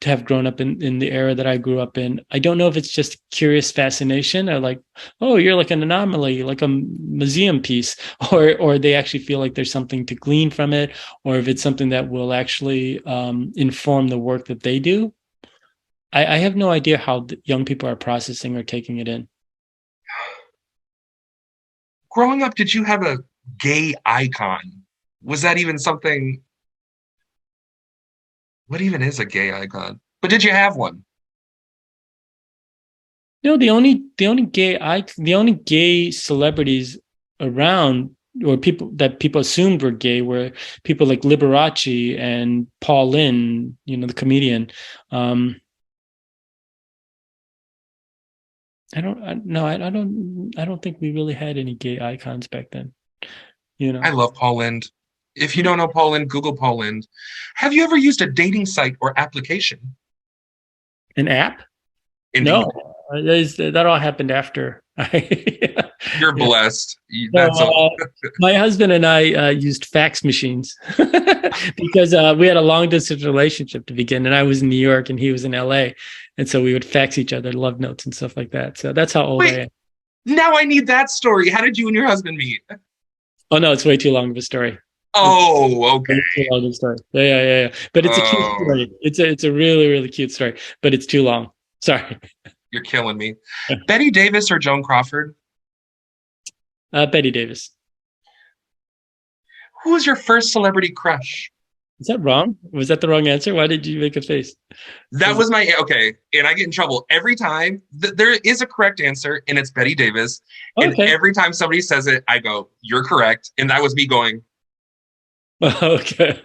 Speaker 2: to have grown up in the era that I grew up in. I don't know if it's just curious fascination or like, oh, you're like an anomaly, like a museum piece, or they actually feel like there's something to glean from it, or if it's something that will actually inform the work that they do. I have no idea how the young people are processing or taking it in.
Speaker 1: Growing up, did you have a gay icon? Was that even something? What even is a gay icon? But did you have one?
Speaker 2: The only gay celebrities around, or people that people assumed were gay, were people like Liberace and Paul Lynde, the comedian. Um, I don't think we really had any gay icons back then. You
Speaker 1: I
Speaker 2: know,
Speaker 1: love Paul Lynde. If you don't know Paul Lynde, Google Paul Lynde. Have you ever used a dating site or application?
Speaker 2: an app? No,
Speaker 1: Indeed.
Speaker 2: that all happened after.
Speaker 1: You're
Speaker 2: Yeah.
Speaker 1: blessed.
Speaker 2: So
Speaker 1: That's a
Speaker 2: my husband and I used fax machines because we had a long distance relationship to begin, and I was in New York and he was in LA, and so we would fax each other love notes and stuff like that. So that's how old I
Speaker 1: wait.
Speaker 2: am.
Speaker 1: Now I need that story. How did you and your husband meet?
Speaker 2: Oh no, it's way too long of a story. It's
Speaker 1: Oh, okay.
Speaker 2: way too long of a story. Yeah. But it's a cute
Speaker 1: Oh,
Speaker 2: story. It's a really really cute story, but it's too long. Sorry.
Speaker 1: you're killing me. Betty Davis or Joan Crawford?
Speaker 2: Betty Davis.
Speaker 1: Who was your first celebrity crush?
Speaker 2: Is that wrong? Was that the wrong answer? Why did you make a face?
Speaker 1: That
Speaker 2: Was it
Speaker 1: was my okay, and I get in trouble every time. There is a correct answer, and it's Betty Davis. And
Speaker 2: okay?
Speaker 1: every time somebody says it, I go, "You're correct," and that was me going, "I'm not
Speaker 2: Okay.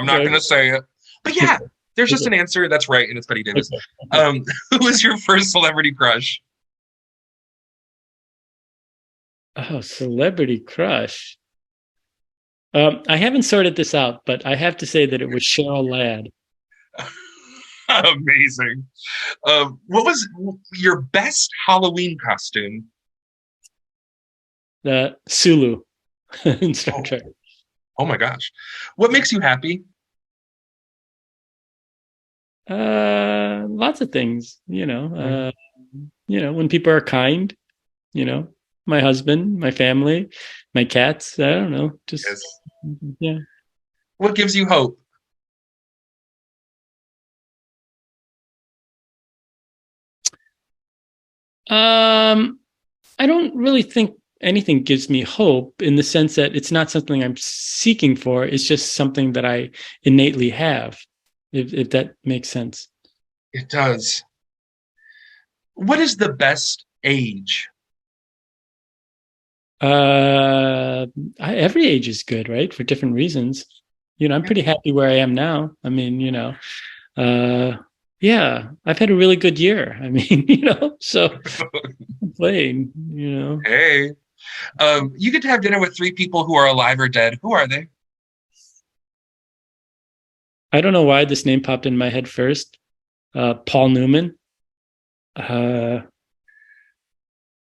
Speaker 1: going to say it." But yeah, there's just
Speaker 2: Okay.
Speaker 1: an answer that's right, and it's Betty Davis.
Speaker 2: Okay.
Speaker 1: Who was your first celebrity crush?
Speaker 2: Oh, celebrity crush. I haven't sorted this out, but I have to say that it was Cheryl Ladd,
Speaker 1: Amazing. What was your best Halloween costume?
Speaker 2: the Sulu in Star
Speaker 1: Oh,
Speaker 2: Trek.
Speaker 1: oh my gosh. What makes you happy?
Speaker 2: Lots of things,
Speaker 1: Mm.
Speaker 2: when people are kind, you know, my husband, my family, my cats. I don't know, just
Speaker 1: Yes.
Speaker 2: yeah.
Speaker 1: What gives you hope?
Speaker 2: I don't really think anything gives me hope in the sense that it's not something I'm seeking for. It's just something that I innately have, if that makes sense.
Speaker 1: It does. What is the best age?
Speaker 2: Uh, every age is good, right? For different reasons. I'm
Speaker 1: Yeah.
Speaker 2: pretty happy where I am now. I mean, uh, yeah, I've had a really good year. I mean, so playing,
Speaker 1: Hey. You get to have dinner with three people who are alive or dead. Who are they?
Speaker 2: I don't know why this name popped in my head first. Paul Newman. Uh,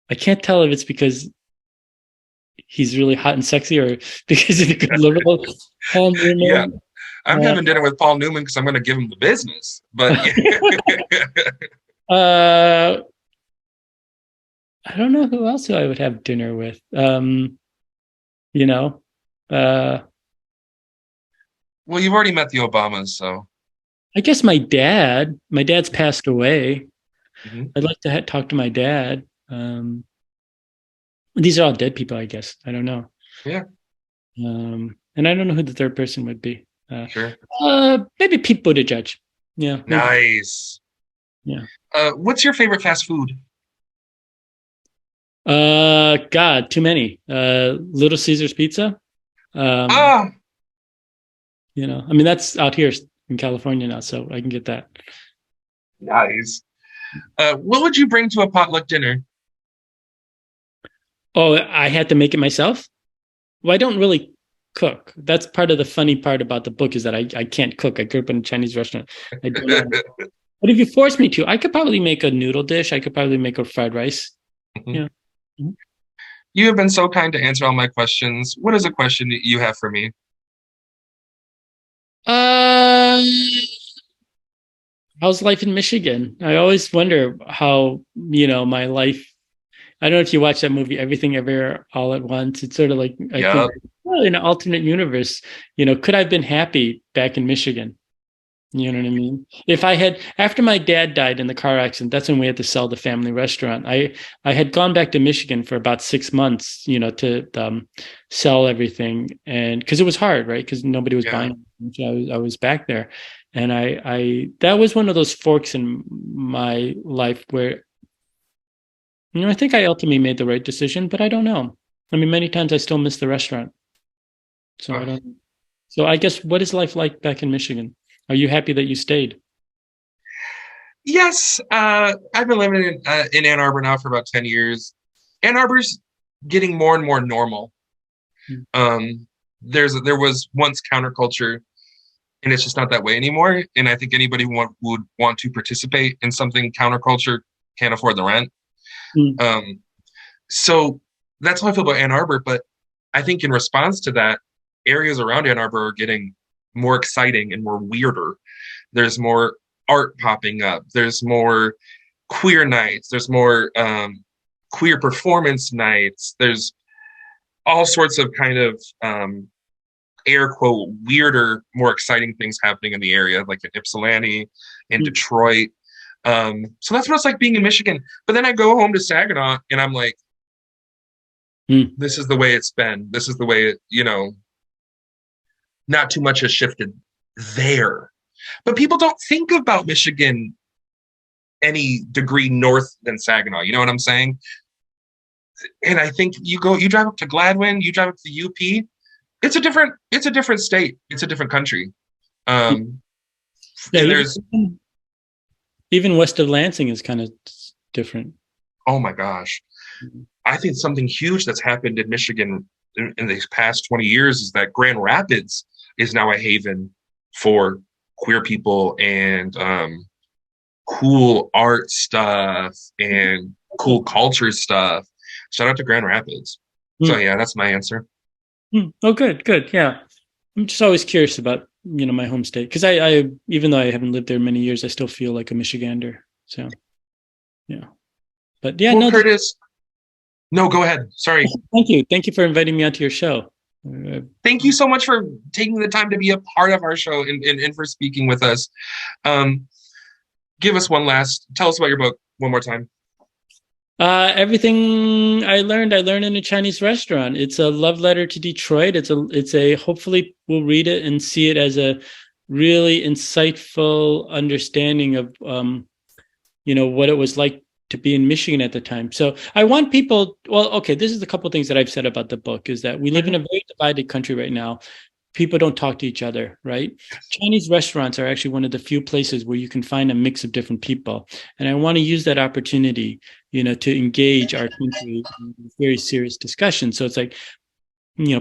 Speaker 2: I can't tell if it's because he's really hot and sexy or because he's a good liberal. Paul
Speaker 1: Yeah.
Speaker 2: Newman.
Speaker 1: I'm having dinner with Paul Newman because I'm going to give him the business. But
Speaker 2: Uh, I don't know who else I would have dinner with. You know, uh,
Speaker 1: well, you've already met the Obamas, so.
Speaker 2: I guess my dad. My dad's passed away.
Speaker 1: Mhm.
Speaker 2: I'd like to talk to my dad. These are all dead people, I guess. I don't know.
Speaker 1: Yeah,
Speaker 2: And I don't know who the third person would be.
Speaker 1: sure.
Speaker 2: Maybe Pete Buttigieg. Yeah, maybe.
Speaker 1: Nice.
Speaker 2: Yeah.
Speaker 1: What's your favorite fast food?
Speaker 2: God, too many. Little Caesar's Pizza. Um,
Speaker 1: Ah,
Speaker 2: I mean that's out here in California now, so I can get that.
Speaker 1: nice. What would you bring to a potluck dinner?
Speaker 2: Oh, I had to make it myself? Well, I don't really cook. That's part of the funny part about the book is that I can't cook. I grew up in a Chinese restaurant. I don't know. But if you force me to, I could probably make a noodle dish. I could probably make a fried rice. Yeah. Mhm.
Speaker 1: You have been so kind to answer all my questions. What is a question that you have for me?
Speaker 2: Uh, how's life in Michigan? I always wonder how, my life. I don't know if you watch that movie, Everything Everywhere All at Once. It's sort of like I think,
Speaker 1: Yep.
Speaker 2: well, in an alternate universe, could I have been happy back in Michigan? You know what I mean? If I had, after my dad died in the car accident, that's when we had to sell the family restaurant. I had gone back to Michigan for about 6 months, to sell everything, and because it was hard, right? Because nobody was
Speaker 1: Yeah.
Speaker 2: buying. So I was back there, and I that was one of those forks in my life where I think I ultimately made the right decision, but I don't know. I mean, many times I still miss the restaurant, so I
Speaker 1: Ugh.
Speaker 2: don't. So I guess what is life like back in Michigan? Are you happy that you stayed?
Speaker 1: Yes, I've been living in Ann Arbor now for about 10 years. Ann Arbor's getting more and more normal.
Speaker 2: Mm.
Speaker 1: Um, there was once counterculture, and it's just not that way anymore. And I think anybody who would want to participate in something counterculture can't afford the rent.
Speaker 2: Mm.
Speaker 1: Um, so that's how I feel about Ann Arbor. But I think in response to that, areas around Ann Arbor are getting more exciting and more weirder. There's more art popping up. There's more queer nights. There's more queer performance nights. There's all sorts of kind of air quote weirder, more exciting things happening in the area, like in Ypsilanti, in
Speaker 2: Mm.
Speaker 1: Detroit. So that's what it's like being in Michigan. But then I go home to Saginaw and I'm like,
Speaker 2: Mm.
Speaker 1: this is the way it's been. This is the way not too much has shifted there. But people don't think about Michigan any degree north than Saginaw. You know what I'm saying? And I think you drive up to Gladwin, you drive up to UP. It's a different state. It's a different country. Um,
Speaker 2: Yeah,
Speaker 1: and
Speaker 2: even
Speaker 1: there's,
Speaker 2: even west of Lansing is kind of different.
Speaker 1: oh my gosh,
Speaker 2: Mhm.
Speaker 1: I think something huge that's happened in Michigan in these past 20 years is that Grand Rapids is now a haven for queer people and cool art stuff and cool
Speaker 2: Cool.
Speaker 1: culture stuff. Shout out to Grand Rapids. So
Speaker 2: Mm.
Speaker 1: yeah, that's my answer.
Speaker 2: Mm. Oh, good, good. Yeah, I'm just always curious about my home state because I even though I haven't lived there many years, I still feel like a Michigander. So yeah, but yeah,
Speaker 1: Well,
Speaker 2: no.
Speaker 1: Curtis, no, go ahead. Sorry.
Speaker 2: Thank you for inviting me onto your show. Uh,
Speaker 1: Thank you so much for taking the time to be a part of our show and for speaking with us. Um, Give us tell us about your book one more time.
Speaker 2: Everything I learned in a Chinese restaurant. It's a love letter to Detroit. It's a hopefully we'll read it and see it as a really insightful understanding of what it was like to be in Michigan at the time. So I want people, well, okay, this is a couple of things that I've said about the book is that we live in a very divided country right now. People don't talk to each other, right? Chinese restaurants are actually one of the few places where you can find a mix of different people. And I want to use that opportunity, to engage our country in very serious discussion. So it's like,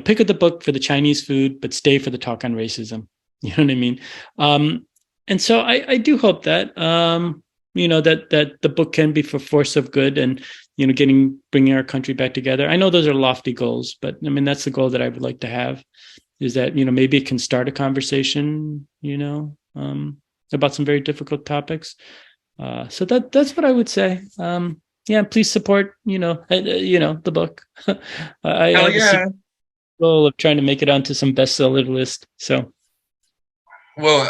Speaker 2: pick up the book for the Chinese food, but stay for the talk on racism. You know what I mean? And so I do hope that, that the book can be for force of good and, bringing our country back together. I know those are lofty goals, but I mean, that's the goal that I would like to have. Is that, maybe it can start a conversation, about some very difficult topics. So that's what I would say. Yeah, please support, the book. I
Speaker 1: Hell
Speaker 2: have
Speaker 1: yeah.
Speaker 2: a goal of trying to make it onto some bestseller list. So,
Speaker 1: Well,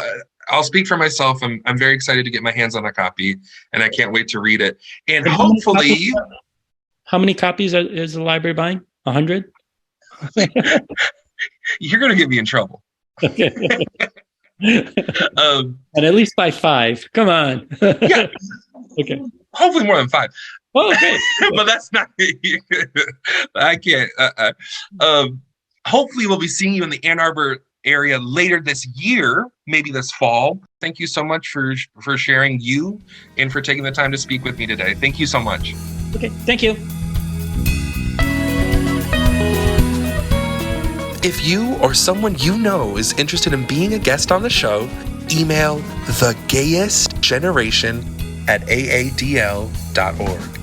Speaker 1: I'll speak for myself. I'm very excited to get my hands on a copy, and I can't wait to read it. And hopefully,
Speaker 2: how many copies is the library buying? 100?
Speaker 1: you're going to get me in trouble.
Speaker 2: Okay. And at least by 5. Come on.
Speaker 1: Yeah.
Speaker 2: Okay.
Speaker 1: Hopefully more than 5.
Speaker 2: Oh, okay.
Speaker 1: But that's not. I can't. Hopefully, we'll be seeing you in the Ann Arbor area later this year, maybe this fall. Thank you so much for sharing you and for taking the time to speak with me today. Thank you so much.
Speaker 2: Okay. Thank you.
Speaker 1: If you or someone you know is interested in being a guest on the show, email thegayestgeneration@aadl.org.